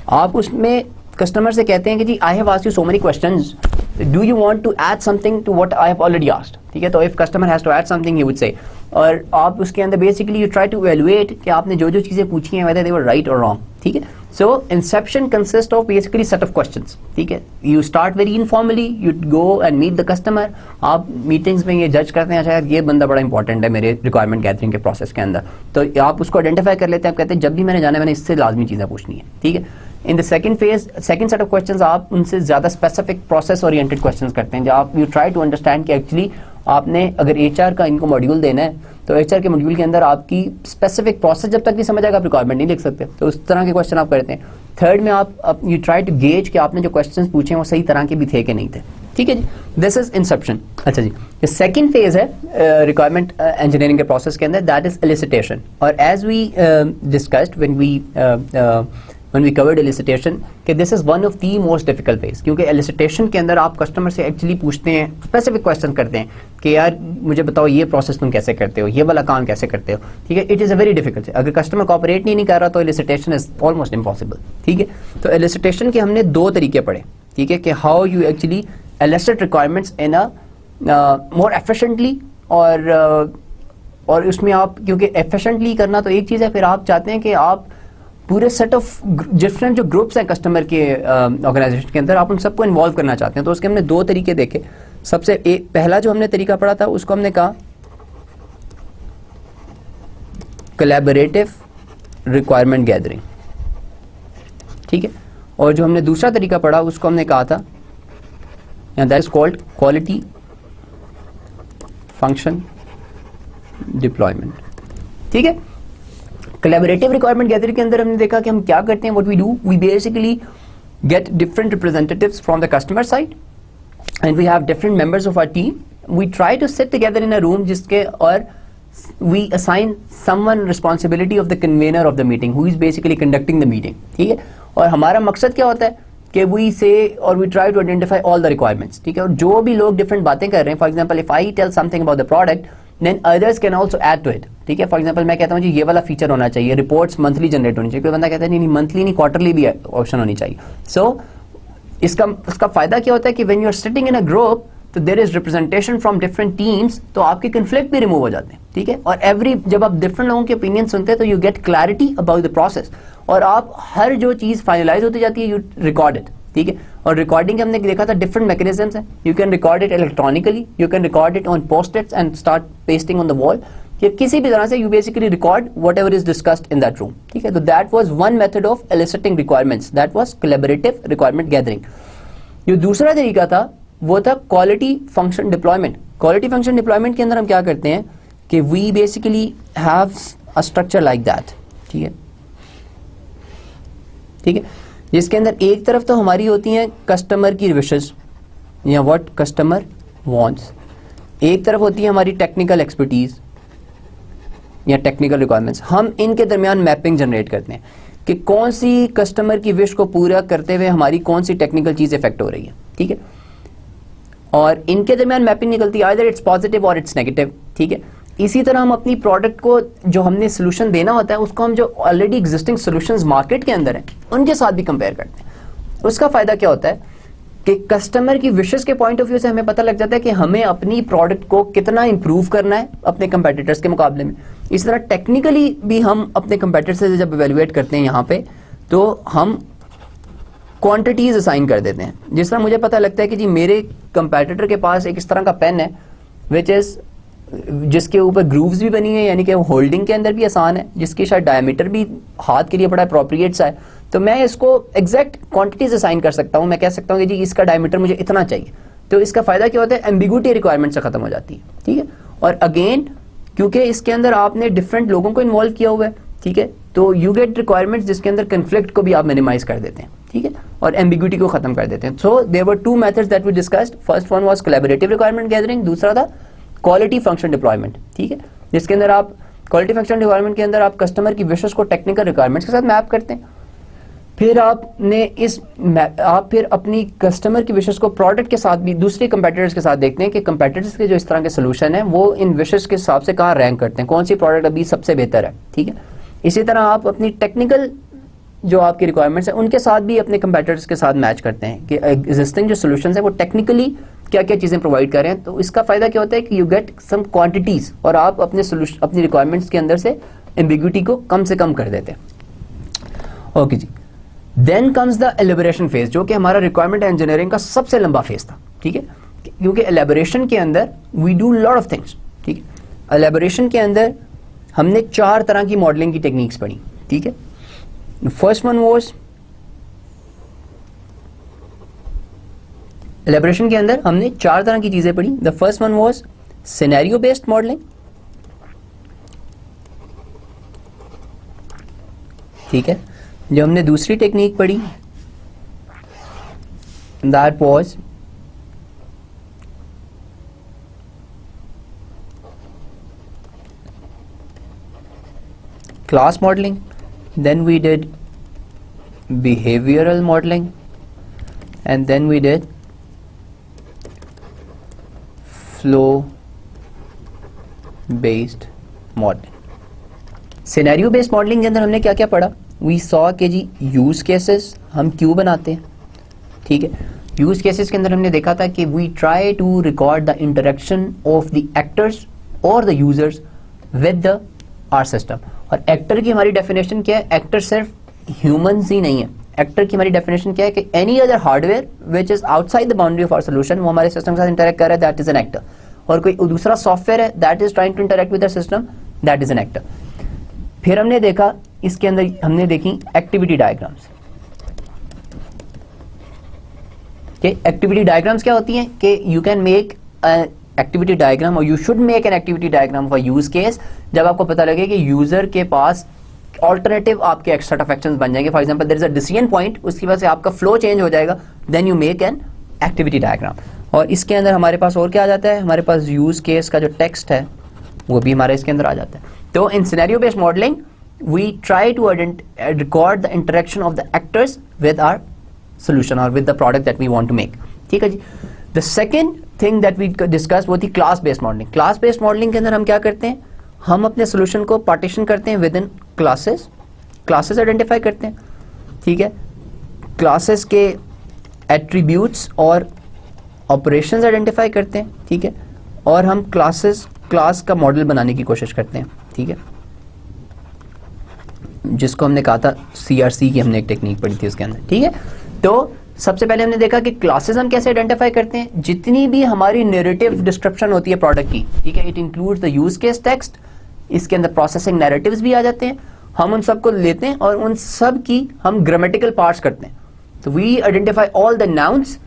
आप उसमें customer से कहते हैं कि जी I have asked you so many questions, do you want to add something to what I have already asked, ठीक है। तो if customer has to add something he would say, और आप उसके अंदर basically you try to evaluate कि आपने जो जो चीजें पूछी हैं वेदर दे वर राइट और रॉन्ग, ठीक है। So inception consist of basically set of questions, ठीक है। You start very informally, you go and meet the customer. आप मीटिंग्स में ये जज करते हैं शायद ये बंदा बड़ा इंपॉर्टेंट है मेरे रिक्वायरमेंट गैदरिंग के प्रोसेस के अंदर, तो आप उसको आइडेंटिफाई कर लेते हैं। आप कहते हैं जब भी मैंने जाना है मैंने इससे लाजमी चीज़ें पूछनी है, ठीक है। In the second phase, second set of questions, आप उनसे ज़्यादा स्पेसिफिक प्रोसेस ओरिएंटेड क्वेश्चंस करते हैं, जब आप यू ट्राई टू अंडरस्टैंड कि एक्चुअली आपने अगर एचआर का इनको मॉड्यूल देना है तो एचआर के मॉड्यूल के अंदर आपकी स्पेसिफिक प्रोसेस जब तक नहीं समझ आएगा आप रिक्वायरमेंट नहीं लिख सकते, तो उस तरह के क्वेश्चन आप करते हैं। थर्ड में आप यू ट्राई टू गेज कि आपने जो क्वेश्चंस पूछे हैं वो सही तरह के भी थे कि नहीं थे, ठीक है जी। This is Inception. अच्छा जी, ये सेकंड फेज है रिक्वायरमेंट इंजीनियरिंग के प्रोसेस के अंदर, दैट इज एलिसिटेशन। और as we discussed when we covered elicitation कि this is one of the most difficult phase, क्योंकि elicitation के अंदर आप कस्टमर से एक्चुअली पूछते हैं, स्पेसिफिक क्वेश्चन करते हैं कि यार मुझे बताओ ये प्रोसेस तुम कैसे करते हो, ये वाला काम कैसे करते हो, ठीक है। It is a very difficult. अगर कस्टमर कॉपरेट नहीं कर रहा तो elicitation इज ऑलमोस्ट इम्पॉसिबल, ठीक है। तो elicitation के हमने दो तरीके पढ़े, ठीक है, कि how you actually elicit requirements in a more efficiently, और उसमें आप क्योंकि एफिशिएंटली करना तो एक चीज़ है, फिर आप चाहते हैं कि आप पूरे सेट ऑफ डिफरेंट जो ग्रुप्स हैं कस्टमर के ऑर्गेनाइजेशन के अंदर, आप उन सबको इन्वॉल्व करना चाहते हैं। तो उसके हमने दो तरीके देखे। सबसे पहला जो हमने तरीका पढ़ा था उसको हमने कहा कोलैबोरेटिव रिक्वायरमेंट गैदरिंग, ठीक है। और जो हमने दूसरा तरीका पढ़ा उसको हमने कहा था that is called quality function deployment, ठीक है। कोलैबोरेटिव रिक्वायरमेंट गैदरिंग के अंदर हमने देखा कि हम क्या करते हैं, what we do, we basically get different representatives from the customer side and we have different members of our team, we try to sit together in a room जिसके, और we assign someone responsibility of the convener of the meeting who is basically conducting the meeting, ठीक है। और हमारा मकसद क्या होता है कि वी से और we try to identify all the requirements, ठीक है। और जो भी लोग डिफरेंट बातें कर रहे हैं, for example if I tell something about the product then others can also add to it, ठीक है। फॉर एग्जांपल मैं कहता हूँ जी ये वाला फीचर होना चाहिए, रिपोर्ट्स मंथली जनरेट होनी चाहिए, कोई बंदा कहता है नहीं मंथली नहीं क्वार्टरली भी ऑप्शन होनी चाहिए। सो इसका फायदा क्या होता है कि when you are sitting in a group तो there is representation from different teams, तो आपके कन्फ्लिक्ट भी रिमूव हो जाते हैं, ठीक है। और जब आप डिफरेंट लोगों के ओपिनियन सुनते हैं तो you get clarity about the process, और आप हर जो चीज़ फाइनलाइज होती जाती है यू रिकॉर्ड इट, ठीक है। और रिकॉर्डिंग हमने देखा था डिफरेंट मैकेनिज्म्स हैं, you can record it electronically, you can record it on post-its and start pasting on the wall, या किसी भी तरह से you basically record whatever is discussed in that room, ठीक है। तो that was one method of eliciting requirements, that was collaborative requirement gathering. जो दूसरा तरीका था वो था quality function deployment. Quality function deployment के अंदर हम क्या करते हैं कि we basically have a structure like that, ठीक है, ठीक है, जिसके अंदर एक तरफ तो हमारी होती हैं कस्टमर की विशेस या व्हाट कस्टमर वांट्स, एक तरफ होती है हमारी टेक्निकल एक्सपर्टीज या टेक्निकल रिक्वायरमेंट्स। हम इनके दरमियान मैपिंग जनरेट करते हैं कि कौन सी कस्टमर की विश को पूरा करते हुए हमारी कौन सी टेक्निकल चीज इफेक्ट हो रही है, ठीक है। और इनके दरमियान मैपिंग निकलती है आइदर इट्स पॉजिटिव और इट्स नेगेटिव, ठीक है। इसी तरह हम अपनी प्रोडक्ट को जो हमने सोल्यूशन देना होता है उसको हम जो ऑलरेडी एग्जिस्टिंग सोल्यूशंस मार्केट के अंदर हैं उनके साथ भी कंपेयर करते हैं। उसका फायदा क्या होता है कि कस्टमर की विशेस के पॉइंट ऑफ व्यू से हमें पता लग जाता है कि हमें अपनी प्रोडक्ट को कितना इंप्रूव करना है अपने कंपेटिटर्स के मुकाबले में। इस तरह टेक्निकली भी हम अपने कंपेटिटर्स से जब इवेल्युएट करते हैं यहाँ पे, तो हम क्वांटिटीज असाइन कर देते हैं। जिस तरह मुझे पता लगता है कि जी मेरे कंपेटिटर के पास एक इस तरह का पेन है विच इज जिसके ऊपर ग्रूव्स भी बनी है, यानी कि होल्डिंग के अंदर भी आसान है, जिसकी शायद डायमीटर भी हाथ के लिए बड़ा अप्रोप्रिएट सा है, तो मैं इसको एग्जैक्ट क्वांटिटीज असाइन कर सकता हूँ। मैं कह सकता हूँ कि जी इसका डायमीटर मुझे इतना चाहिए। तो इसका फायदा क्या होता है, एम्बिगुइटी रिक्वायरमेंट से खत्म हो जाती है, ठीक है। और अगेन क्योंकि इसके अंदर आपने डिफरेंट लोगों को इन्वॉल्व किया हुआ है, ठीक है, तो यू गेट रिक्वायरमेंट्स जिसके अंदर कन्फ्लिक्ट को भी आप मिनिमाइज कर देते हैं, ठीक है, और एम्बिगुइटी को खत्म कर देते हैं। So there were two methods that we discussed, first one was collaborative requirement gathering, दूसरा था क्वालिटी फंक्शन डिप्लॉयमेंट, ठीक है, जिसके अंदर आप क्वालिटी फंक्शन डिप्लॉयमेंट के अंदर आप कस्टमर की विशेस को टेक्निकल रिक्वायरमेंट्स के साथ मैप करते हैं। फिर आप फिर अपनी कस्टमर की विशेस को प्रोडक्ट के साथ भी दूसरे कंपेटिटर्स के साथ देखते हैं कि कंपेटिटर्स के जो इस तरह के सोल्यूशन है वो इन विशेस के हिसाब से कहाँ रैंक करते हैं, कौन सी प्रोडक्ट अभी सबसे बेहतर है। ठीक है, इसी तरह आप अपनी टेक्निकल जो आपकी रिक्वायरमेंट्स है उनके साथ भी अपने कंपेटिटर्स के साथ मैच करते हैं कि एग्जिस्टिंग जो सोल्यूशन है वो टेक्निकली क्या क्या चीज़ें प्रोवाइड कर रहे हैं। तो इसका फ़ायदा क्या होता है कि यू गेट सम क्वांटिटीज़ और आप अपने सोल्यूशन अपनी रिक्वायरमेंट्स के अंदर से एम्बिग्यूटी को कम से कम कर देते हैं। ओके जी, then comes the elaboration phase, जो कि हमारा रिक्वायरमेंट इंजीनियरिंग का सबसे लंबा फेज था। ठीक है, क्योंकि एलिबरेशन के अंदर we do lot of things. ठीक है, एलिबरेशन के अंदर हमने 4 तरह की मॉडलिंग की टेक्निक्स पढ़ी। ठीक है, फर्स्ट वन वाज एलिबरेशन के अंदर हमने 4 तरह की चीजें पढ़ी। The first one was scenario based modelling. ठीक है, जो हमने दूसरी टेक्निक पढ़ी that was class modelling, then we did behavioral modeling, and then we did flow based modeling. Scenario based modelling के अंदर हमने क्या क्या पढ़ा? वी सॉ कि जी यूज केसेस हम क्यों बनाते हैं। ठीक है, यूज केसेस के अंदर हमने देखा था कि we try to record the interaction of the actors और the users with the our system. और एक्टर की हमारी डेफिनेशन क्या है? एक्टर सिर्फ ह्यूमंस ही नहीं है, एक्टर की हमारी डेफिनेशन क्या है कि any other hardware which is outside the boundary of our solution, वो हमारे सिस्टम के साथ इंटरेक्ट कर रहा है, दैट इज एन एक्टर। और कोई दूसरा सॉफ्टवेयर है that is trying to interact with the system, that is an actor. फिर हमने देखा इसके अंदर हमने देखी एक्टिविटी डायग्राम्स। एक्टिविटी डायग्राम्स क्या होती हैं कि you can make activity diagram और you should make an activity diagram for use case जब आपको पता लगे कि यूजर के पास ऑल्टरनेटिव आपके एक्स्ट्रा ऑफ एक्शंस बन जाएंगे। For example there is a decision point, उसकी वजह से आपका फ्लो चेंज हो जाएगा, then you make an activity diagram. और इसके अंदर हमारे पास और क्या आ जाता है? हमारे पास यूज केस का जो टेक्स्ट है वो भी हमारे इसके अंदर आ जाता है। तो in scenario based modelling we try to record the interaction of the actors with our solution or with the product that we want to make. ठीक है जी। The second thing that we discussed वो थी class based modeling. Class based modeling के अंदर हम क्या करते हैं? हम अपने solution को partition करते हैं within classes, classes identify करते हैं। ठीक है, classes के attributes और operations identify करते हैं। ठीक है, और हम class का model बनाने की कोशिश करते हैं। ठीक है, जिसको हमने कहा था CRC की हमने एक टेक्निक पढ़ी थी उसके अंदर। ठीक है, तो सबसे पहले हमने देखा कि क्लासेस हम कैसे आइडेंटिफाई करते हैं। जितनी भी हमारी नैरेटिव डिस्क्रिप्शन होती है प्रोडक्ट की, ठीक है, it includes the use case text, इसके अंदर प्रोसेसिंग नैरेटिव्स भी आ जाते हैं। हम उन सबको लेते हैं और उन सब की हम ग्रामेटिकल पार्ट्स करते हैं। तो we identify all the nouns,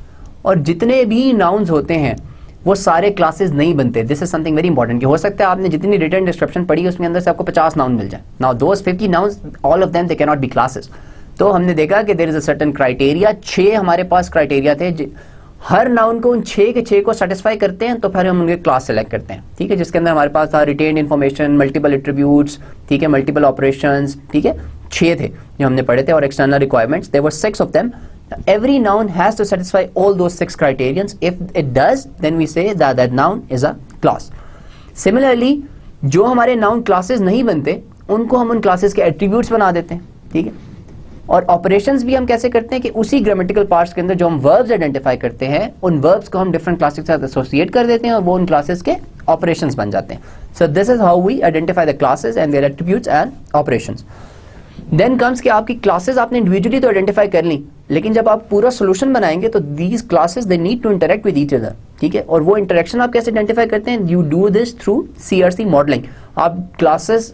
और जितने भी नाउन्स होते हैं वो सारे क्लासेस नहीं बनते। This is something very important कि हो सकता है आपने जितनी रिटन डिस्क्रिप्शन पढ़ी उसमें अंदर से आपको 50 नाउन मिल जाए। Now those 50 nouns all of them they can not be classes. तो हमने देखा कि there is a certain criteria, 6 हमारे पास क्राइटेरिया थे। हर नाउन को उन 6 के 6 को सेटिस्फाई करते हैं तो फिर हम उनके क्लास सेलेक्ट करते हैं। ठीक है, जिसके अंदर हमारे पास था रिटेन्ड इन्फॉर्मेशन, मल्टीपल एट्रीब्यूट्स, ठीक है, मल्टीपल ऑपरेशंस, ठीक है, 6 थे जो हमने पढ़े थे। और external requirements, there were 6 of them. Every noun has to satisfy all those 6 criterions. If it does, then we say that that noun is a class. Similarly, जो हमारे noun classes नहीं बनते उनको हम उन classes के attributes बना देते हैं। ठीक है, और operations भी हम कैसे करते हैं कि उसी grammatical parts के अंदर जो हम verbs identify करते हैं उन verbs को हम different classes के साथ associate कर देते हैं और वो उन classes के operations बन जाते हैं। So this is how we identify the classes and their attributes and operations. Then comes कि आपकी क्लासेस आपने इंडिविजुअली तो आइडेंटिफाई कर ली, लेकिन जब आप पूरा सोल्यूशन बनाएंगे तो these classes they need to interact with each other. ठीक है, और वो इंटरेक्शन आप कैसे आइडेंटिफाई करते हैं? You do this through CRC modelling. आप क्लासेस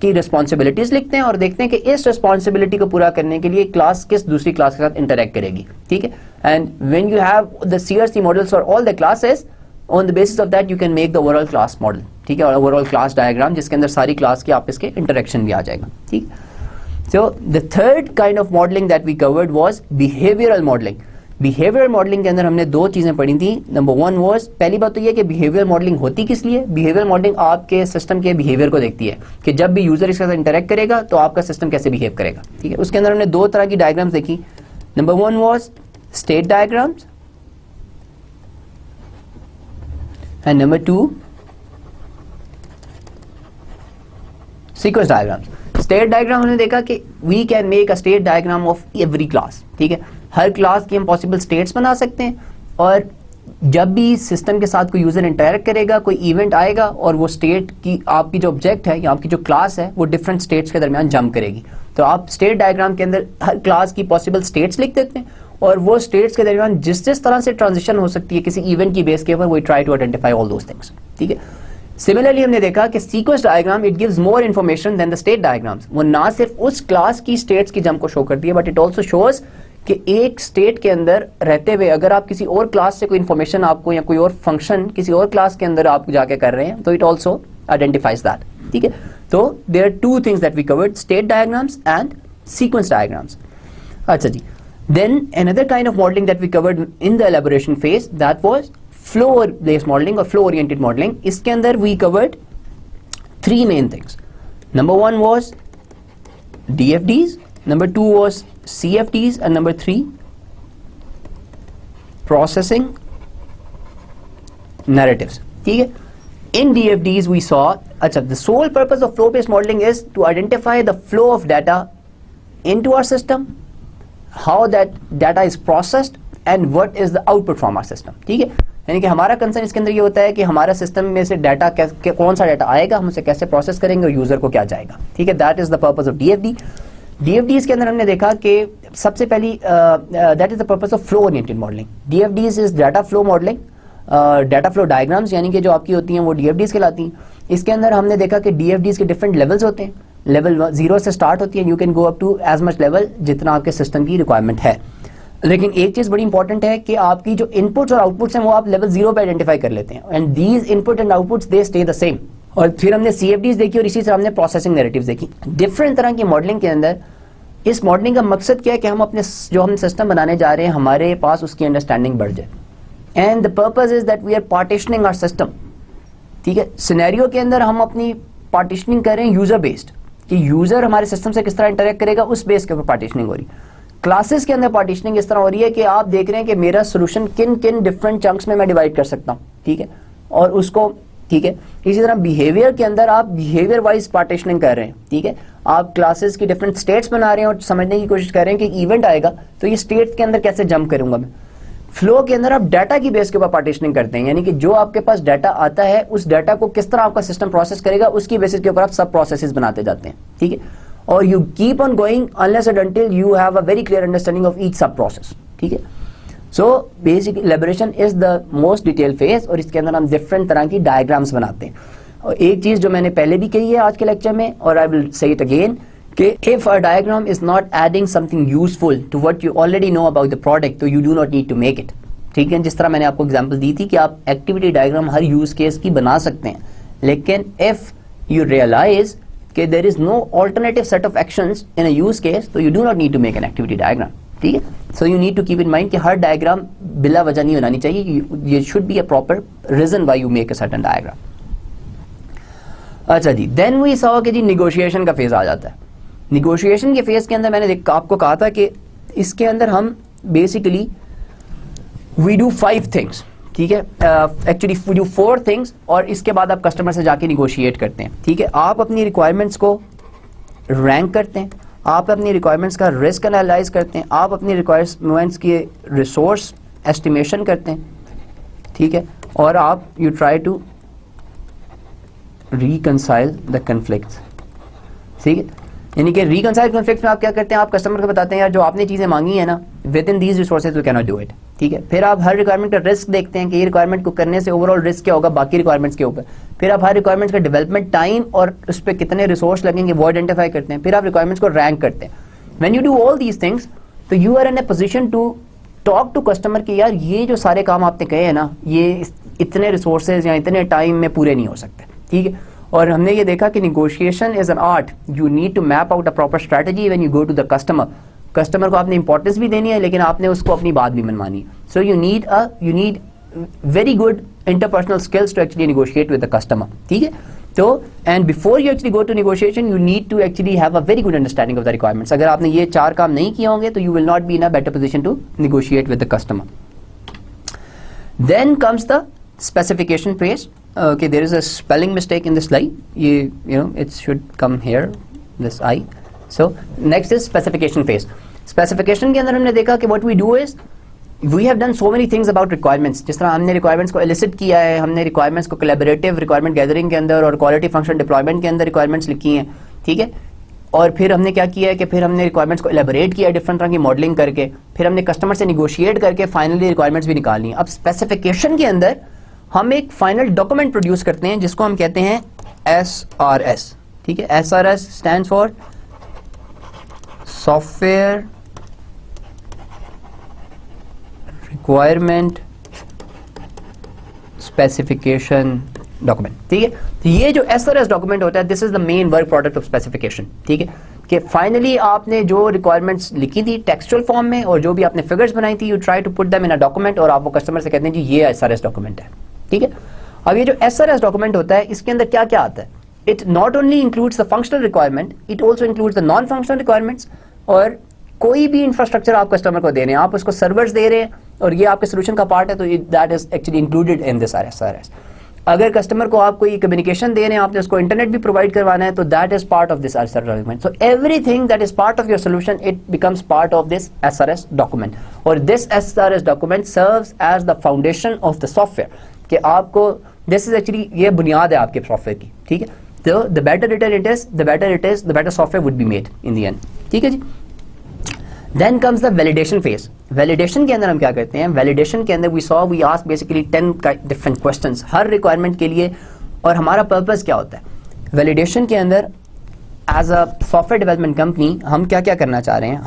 की रिस्पॉन्सिबिलिटीज लिखते हैं और देखते हैं कि इस रिस्पॉन्सिबिलिटी को पूरा करने के लिए क्लास किस दूसरी क्लास के साथ इंटरेक्ट करेगी। ठीक है, and when you have the CRC models for all the classes, on the basis of that you can make the overall class model. ठीक है, और ओवरऑल क्लास डायग्राम जिसके अंदर सारी क्लास की आपस के इंटरेक्शन भी आ जाएगा। ठीक, so the third kind of modeling that we covered was behavioral modeling. Behaviour modelling के अंदर हमने दो चीज़ें पढ़ी थी। नंबर वन वॉज, पहली बात तो ये कि बिहेवियर मॉडलिंग होती किस लिए। बिहेवियर मॉडलिंग आपके सिस्टम के बिहेवियर को देखती है कि जब भी यूजर इसके साथ इंटरेक्ट करेगा तो आपका सिस्टम कैसे बिहेव करेगा, ठीक है। उसके अंदर हमने दो तरह की डायग्राम्स देखी। Number one was state diagrams and number two sequence diagrams. State diagram हमने देखा कि we can make a state diagram of every class, ठीक है। हर क्लास की हम पॉसिबल स्टेट्स बना सकते हैं और जब भी सिस्टम के साथ कोई यूजर इंटरेक्ट करेगा, कोई इवेंट आएगा और वो स्टेट की आपकी जो ऑब्जेक्ट है या आपकी जो क्लास है वो डिफरेंट स्टेट्स के दरमियान जंप करेगी। तो आप स्टेट डायग्राम के अंदर हर क्लास की पॉसिबल स्टेट्स लिख देते हैं और वो स्टेट्स के दरमियान जिस जिस तरह से ट्रांजिशन हो सकती है किसी इवेंट की बेस के ऊपर, we try to identify all those things, ठीक है। सिमिलरली हमने देखा कि sequence diagram it gives more information than the state diagrams. वो ना सिर्फ उस क्लास की स्टेट्स की जंप को शो करती है बट इट ऑल्सो शोज कि एक स्टेट के अंदर रहते हुए अगर आप किसी और क्लास से कोई इन्फॉर्मेशन आपको या कोई और फंक्शन किसी और क्लास के अंदर आप जाके कर रहे हैं तो इट ऑल्सो आइडेंटिफाइज दैट, ठीक है। तो there are two things that we covered, state diagrams and sequence diagrams. अच्छा जी, then another kind of modeling that we covered in the elaboration phase that was flow based modeling or flow oriented modeling. इसके अंदर we covered three main things. Number one was DFDs, number two was CFDs and number three processing narratives, ठीक है। In DFDs we saw, अच्छा, the sole purpose of flow based modeling is to identify the flow of data into our system, how that data is processed and what is the output from our system, ठीक है। यानी कि हमारा concern इसके अंदर ये होता है कि हमारा सिस्टम में से डाटा कौन सा डाटा आएगा, हम उसे कैसे प्रोसेस करेंगे और यूजर को क्या जाएगा, ठीक है। That is the purpose of DFD। DFDs के अंदर हमने देखा कि सबसे पहली that is the purpose of flow oriented modelling. DFDs is data flow modelling, data flow diagrams यानी कि जो आपकी होती हैं वो DFDs कहलाती हैं। इसके अंदर हमने देखा कि DFDs के डिफरेंट लेवल्स होते हैं। लेवल 0 से स्टार्ट होती है, you can go up to as much level जितना आपके सिस्टम की रिक्वायरमेंट है। लेकिन एक चीज़ बड़ी इंपॉर्टेंट है कि आपकी जो इनपुट्स और आउटपुट्स हैं वो आप लेवल 0 पे आइडेंटिफाई कर लेते हैं and these input and outputs they stay the same. और फिर हमने CFDs देखी और इसी से हमने प्रोसेसिंग नैरेटिव्स देखी। डिफरेंट तरह की मॉडलिंग के अंदर इस मॉडलिंग का मकसद क्या है कि हम अपने जो हम सिस्टम बनाने जा रहे हैं हमारे पास उसकी अंडरस्टैंडिंग बढ़ जाए and the purpose is that we are partitioning our system, ठीक है। सिनेरियो के अंदर हम अपनी पार्टीशनिंग कर रहे हैं यूजर बेस्ड कि यूजर हमारे सिस्टम से किस तरह इंटरेक्ट करेगा उस बेस के ऊपर पार्टीशनिंग हो रही। क्लासेस के अंदर पार्टीशनिंग इस तरह हो रही है कि आप देख रहे हैं कि मेरा सोल्यूशन किन किन डिफरेंट चंक्स में मैं डिवाइड कर सकता हूँ, ठीक है, और उसको, ठीक है। इसी तरह बिहेवियर के अंदर आप बिहेवियर वाइज पार्टीशनिंग कर रहे हैं, ठीक है। आप क्लासेस की डिफरेंट स्टेट्स बना रहे हैं और समझने की कोशिश कर रहे हैं कि इवेंट आएगा तो ये स्टेट्स के अंदर कैसे जंप करूंगा मैं। फ्लो के अंदर आप डाटा की बेस के ऊपर पार्टीशनिंग करते हैं, यानी कि जो आपके पास डाटा आता है उस डाटा को किस तरह आपका सिस्टम प्रोसेस करेगा उसकी बेसिस के ऊपर आप सब प्रोसेसेस बनाते जाते हैं, ठीक है। और you keep on going unless and until you have a very clear understanding of each sub process, ठीक है। So basic elaboration is the most detail phase और इसके अंदर हम डिफरेंट तरह की डायग्राम्स बनाते हैं। और एक चीज जो मैंने पहले भी कही है आज के लेक्चर में और I will say it again कि if a diagram is not adding something useful to what you already know about the product तो you do not need to make it, ठीक है। जिस तरह मैंने आपको एग्जांपल दी थी कि आप एक्टिविटी डायग्राम हर यूज केस की बना सकते हैं, लेकिन if you realize कि there is no alternative set of actions in a use case तो you do not need to make an activity diagram, ठीक है। so you need to keep in mind कि हर डायग्राम बिला वजह नहीं बनानी चाहिए, ये should be a proper reason why you make a certain diagram। अच्छा जी, देन वी सॉ कि जी निगोशिएशन का फेज आ जाता है। निगोशिएशन के फेज के अंदर मैंने आपको कहा था कि इसके अंदर हम बेसिकली वी डू 5 थिंग्स, ठीक है। एक्चुअली वी डू 4 थिंग्स और इसके बाद आप कस्टमर से जाके निगोशिएट करते हैं, ठीक है। आप अपनी रिक्वायरमेंट्स को रैंक करते हैं, आप अपनी रिक्वायरमेंट्स का रिस्क एनालाइज करते हैं, आप अपनी रिक्वायरमेंट्स की रिसोर्स एस्टिमेशन करते हैं, ठीक है। और आप you try to reconcile the conflicts, ठीक है। यानी कि रिकंसाइल कन्फ्लिक्ट में आप क्या करते हैं, आप कस्टमर को बताते हैं यार जो आपने चीज़ें मांगी है ना within these resources we can not do it, ठीक है। फिर आप हर रिक्वायरमेंट का रिस्क देखते हैं कि ये रिक्वायरमेंट को करने से ओवरऑल रिस्क क्या होगा बाकी रिक्वायरमेंट्स के ऊपर। फिर आप हर रिक्वायरमेंट्स का डेवलपमेंट टाइम और उस पर कितने रिसोर्स लगेंगे वो आइडेंटिफाई करते हैं। फिर आप रिक्वायरमेंट्स को रैंक करते हैं। When you do all these things तो you are in a position to talk to customer कि यार ये जो सारे काम आपने कहे हैं ना ये इतने रिसोर्सेज या इतने टाइम में पूरे नहीं हो सकते, ठीक है। और हमने ये देखा कि negotiation is an art, you need to map out a proper strategy when you go to the customer customer को आपने इंपॉर्टेंस भी देनी है, लेकिन आपने उसको अपनी बात भी मनवानी है. सो you need very good interpersonal skills to actually negotiate with the customer. ठीक है. तो and before you actually go to negotiation, you need to actually have a very good understanding of the requirements. अगर आपने ये 4 काम नहीं किए होंगे तो you will not be in a better position to negotiate with the customer. Then comes the specification phase. Okay, there is a spelling mistake in this slide. It should come here, this I. So next is specification phase. Specification के अंदर हमने देखा कि what we do is we have done so many things about requirements. जिस तरह हमने requirements को elicit किया है, हमने requirements को collaborative requirement gathering के अंदर और quality function deployment के अंदर requirements लिखी हैं, ठीक है. और फिर हमने क्या किया है कि फिर हमने requirements को elaborate किया डिफरेंट तरह की मॉडलिंग करके, फिर हमने कस्टमर से negotiate करके फाइनली requirements भी निकाल ली. अब स्पेसिफिकेशन के अंदर हम एक फाइनल डॉक्यूमेंट प्रोड्यूस करते हैं जिसको हम कहते हैं SRS. ठीक है. SRS stands for Software Requirement Specification Document. ठीक है. तो ये जो SRS डॉक्यूमेंट होता है, this is the main work product of specification. ठीक है. कि फाइनली आपने जो रिक्वायरमेंट्स लिखी थी टेक्सचुअल फॉर्म में और जो भी आपने फिगर्स बनाई थी, you try to put them in a document और आप वो कस्टमर से कहते हैं जी ये SRS डॉक्यूमेंट है. ठीक है. अब ये जो SRS डॉक्यूमेंट होता है, इसके अंदर क्या क्या आता है? It not only includes the functional requirement, it also includes the non functional requirements. और कोई भी इंफ्रास्ट्रक्चर आप कस्टमर को दे रहे हैं, आप उसको सर्वर्स दे रहे हैं और ये आपके सोल्यूशन का पार्ट है, तो that is actually included in this SRS. अगर कस्टमर को आप कोई कम्युनिकेशन दे रहे हैं, आपने उसको इंटरनेट भी प्रोवाइड करवाना है, तो that is part of this SRS document. So everything that is part of your solution, it becomes part of this SRS document. और this SRS document serves as the foundation of the software. कि आपको this is actually ये बुनियाद है आपके software की. ठीक है. तो the better it is, the better software would be made in the end. ठीक है जी. Then comes the validation phase. Validation के अंदर हम क्या करते हैं? Validation के अंदर we ask basically 10 different questions her requirement के लिए. और हमारा purpose क्या होता है? Validation के अंदर as a software development company हम क्या क्या करना चाह रहे हैं?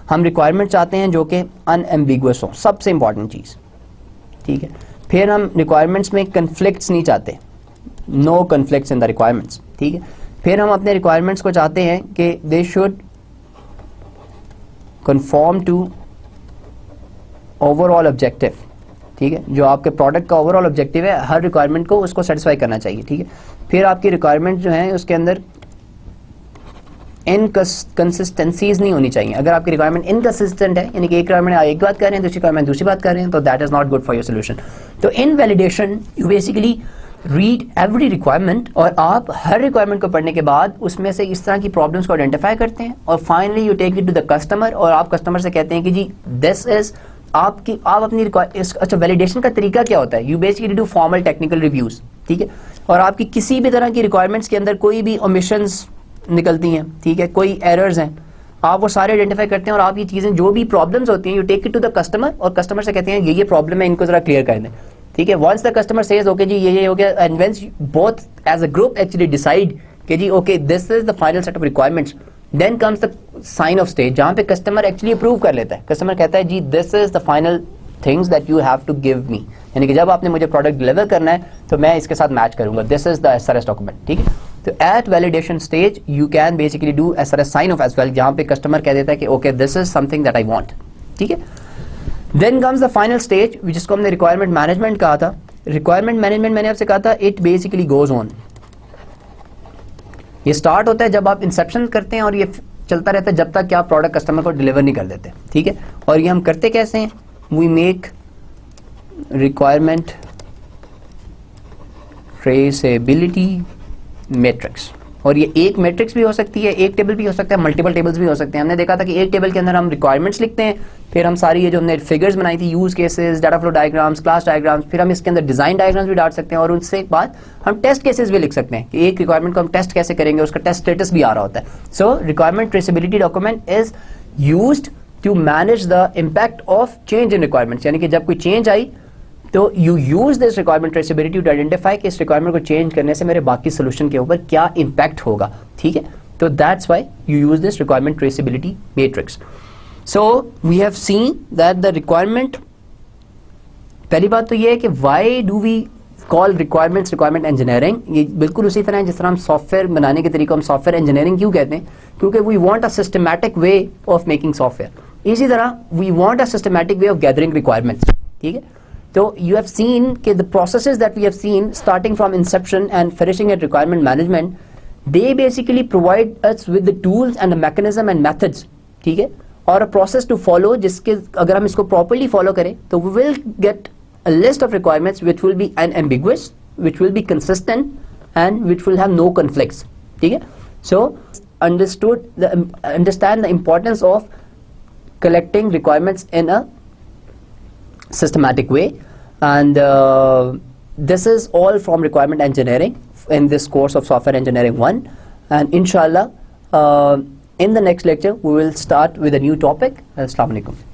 हम requirement चाहते हैं जो कि unambiguous हो, सबसे important चीज़. ठीक है. फिर हम requirements में conflicts नहीं चाहते, no conflicts in the requirements. ठीक है. फिर हम अपने requirements को चाहते हैं कि they should conform to overall objective. ठीक है. जो आपके प्रोडक्ट का ओवरऑल ऑब्जेक्टिव है, हर रिक्वायरमेंट को उसको सेटिस्फाई करना चाहिए. ठीक है. फिर आपकी रिक्वायरमेंट जो है उसके अंदर इनकंसिस्टेंसीज नहीं होनी चाहिए. अगर आपकी रिक्वायरमेंट इनकंसिस्टेंट है, यानी कि एक रिक्वायरमेंट एक बात कर रहे हैं, दूसरी रिक्वायरमेंट दूसरी बात कर रहे हैं, तो that is not good for your solution. तो in validation you basically read every requirement और आप हर रिक्वायरमेंट को पढ़ने के बाद उसमें से इस तरह की प्रॉब्लम्स को आइडेंटिफाई करते हैं और finally you take it to the customer और आप कस्टमर से कहते हैं कि जी दिस इज आप अपनी अच्छा वैलिडेशन का तरीका क्या होता है? You basically do formal technical reviews. ठीक है. और आपकी किसी भी तरह की रिक्वायरमेंट्स के अंदर कोई भी ओमिशंस निकलती हैं, ठीक है, कोई एरर्स हैं, आप वो सारे आइडेंटिफाई करते हैं और आप ये चीज़ें जो भी प्रॉब्लम्स होती हैं you take it to the customer और कस्टमर से कहते हैं ये प्रॉब्लम है, इनको जरा क्लियर कर दें. ठीक है. Once the customer says okay जी ये हो गया and when both as a group actually decide कि जी okay this is the final set of requirements, then comes the sign off stage जहां पे कस्टमर एक्चुअली अप्रूव कर लेता है. कस्टमर कहता है जी this is the final things that you have to give me, यानी कि जब आपने मुझे प्रोडक्ट डिलीवर करना है तो मैं इसके साथ मैच करूंगा. This is the SRS document. ठीक है. तो at validation stage you can basically do SRS sign off as well, जहां पे कस्टमर कह देता है कि okay this is something that I want. ठीक है. Then comes the final stage जिसको हमने रिक्वायरमेंट मैनेजमेंट कहा था. रिक्वायरमेंट मैनेजमेंट मैंने आपसे कहा था इट बेसिकली गोज ऑन. ये स्टार्ट होता है जब आप इंसेप्शन करते हैं और ये चलता रहता है जब तक कि आप प्रोडक्ट कस्टमर को डिलीवर नहीं कर देते. ठीक है. और ये हम करते कैसे हैं? We make requirement traceability matrix. और ये एक मैट्रिक्स भी हो सकती है, एक टेबल भी हो सकता है, मल्टीपल टेबल्स भी हो सकते हैं. हमने देखा था कि एक टेबल के अंदर हम रिक्वायरमेंट्स लिखते हैं, फिर हम सारी ये जो हमने फिगर्स बनाई थी, use cases, data flow diagrams, class diagrams, फिर हम इसके अंदर डिजाइन डायग्राम्स भी डाल सकते हैं और उससे एक बाद हम टेस्ट केसेस भी लिख सकते हैं कि एक रिक्वायरमेंट को हम टेस्ट कैसे करेंगे, उसका टेस्ट स्टेटस भी आ रहा होता है. So requirement traceability document is used to manage the impact of change in requirements. यानी कि जब कोई चेंज आई तो you use this requirement traceability to identify कि इस रिक्वायरमेंट को चेंज करने से मेरे बाकी सोल्यूशन के ऊपर क्या इम्पैक्ट होगा. ठीक है. तो that's why you use this requirement traceability matrix. So we have seen that the requirement, पहली बात तो ये है कि why do we called requirement engineering. ये बिल्कुल उसी तरह है जिस तरह हम सॉफ्टवेयर बनाने के तरीके हम सॉफ्टवेयर इंजीनियरिंग क्यों कहते हैं, क्योंकि we want a systematic way of making software. इसी तरह we want a systematic way of gathering requirements, ठीक है। तो यू हैव सीन कि the processes that we have seen starting from inception and finishing at requirement management, they basically provide us with the tools and the mechanism and methods, ठीक है, और a process to follow, जिसके अगर हम इसको properly follow करें तो we will get a list of requirements which will be unambiguous, which will be consistent, and which will have no conflicts. Okay? So, understand the importance of collecting requirements in a systematic way, and this is all from requirement engineering in this course of software engineering 1, and inshallah in the next lecture we will start with a new topic. Assalamu alaikum.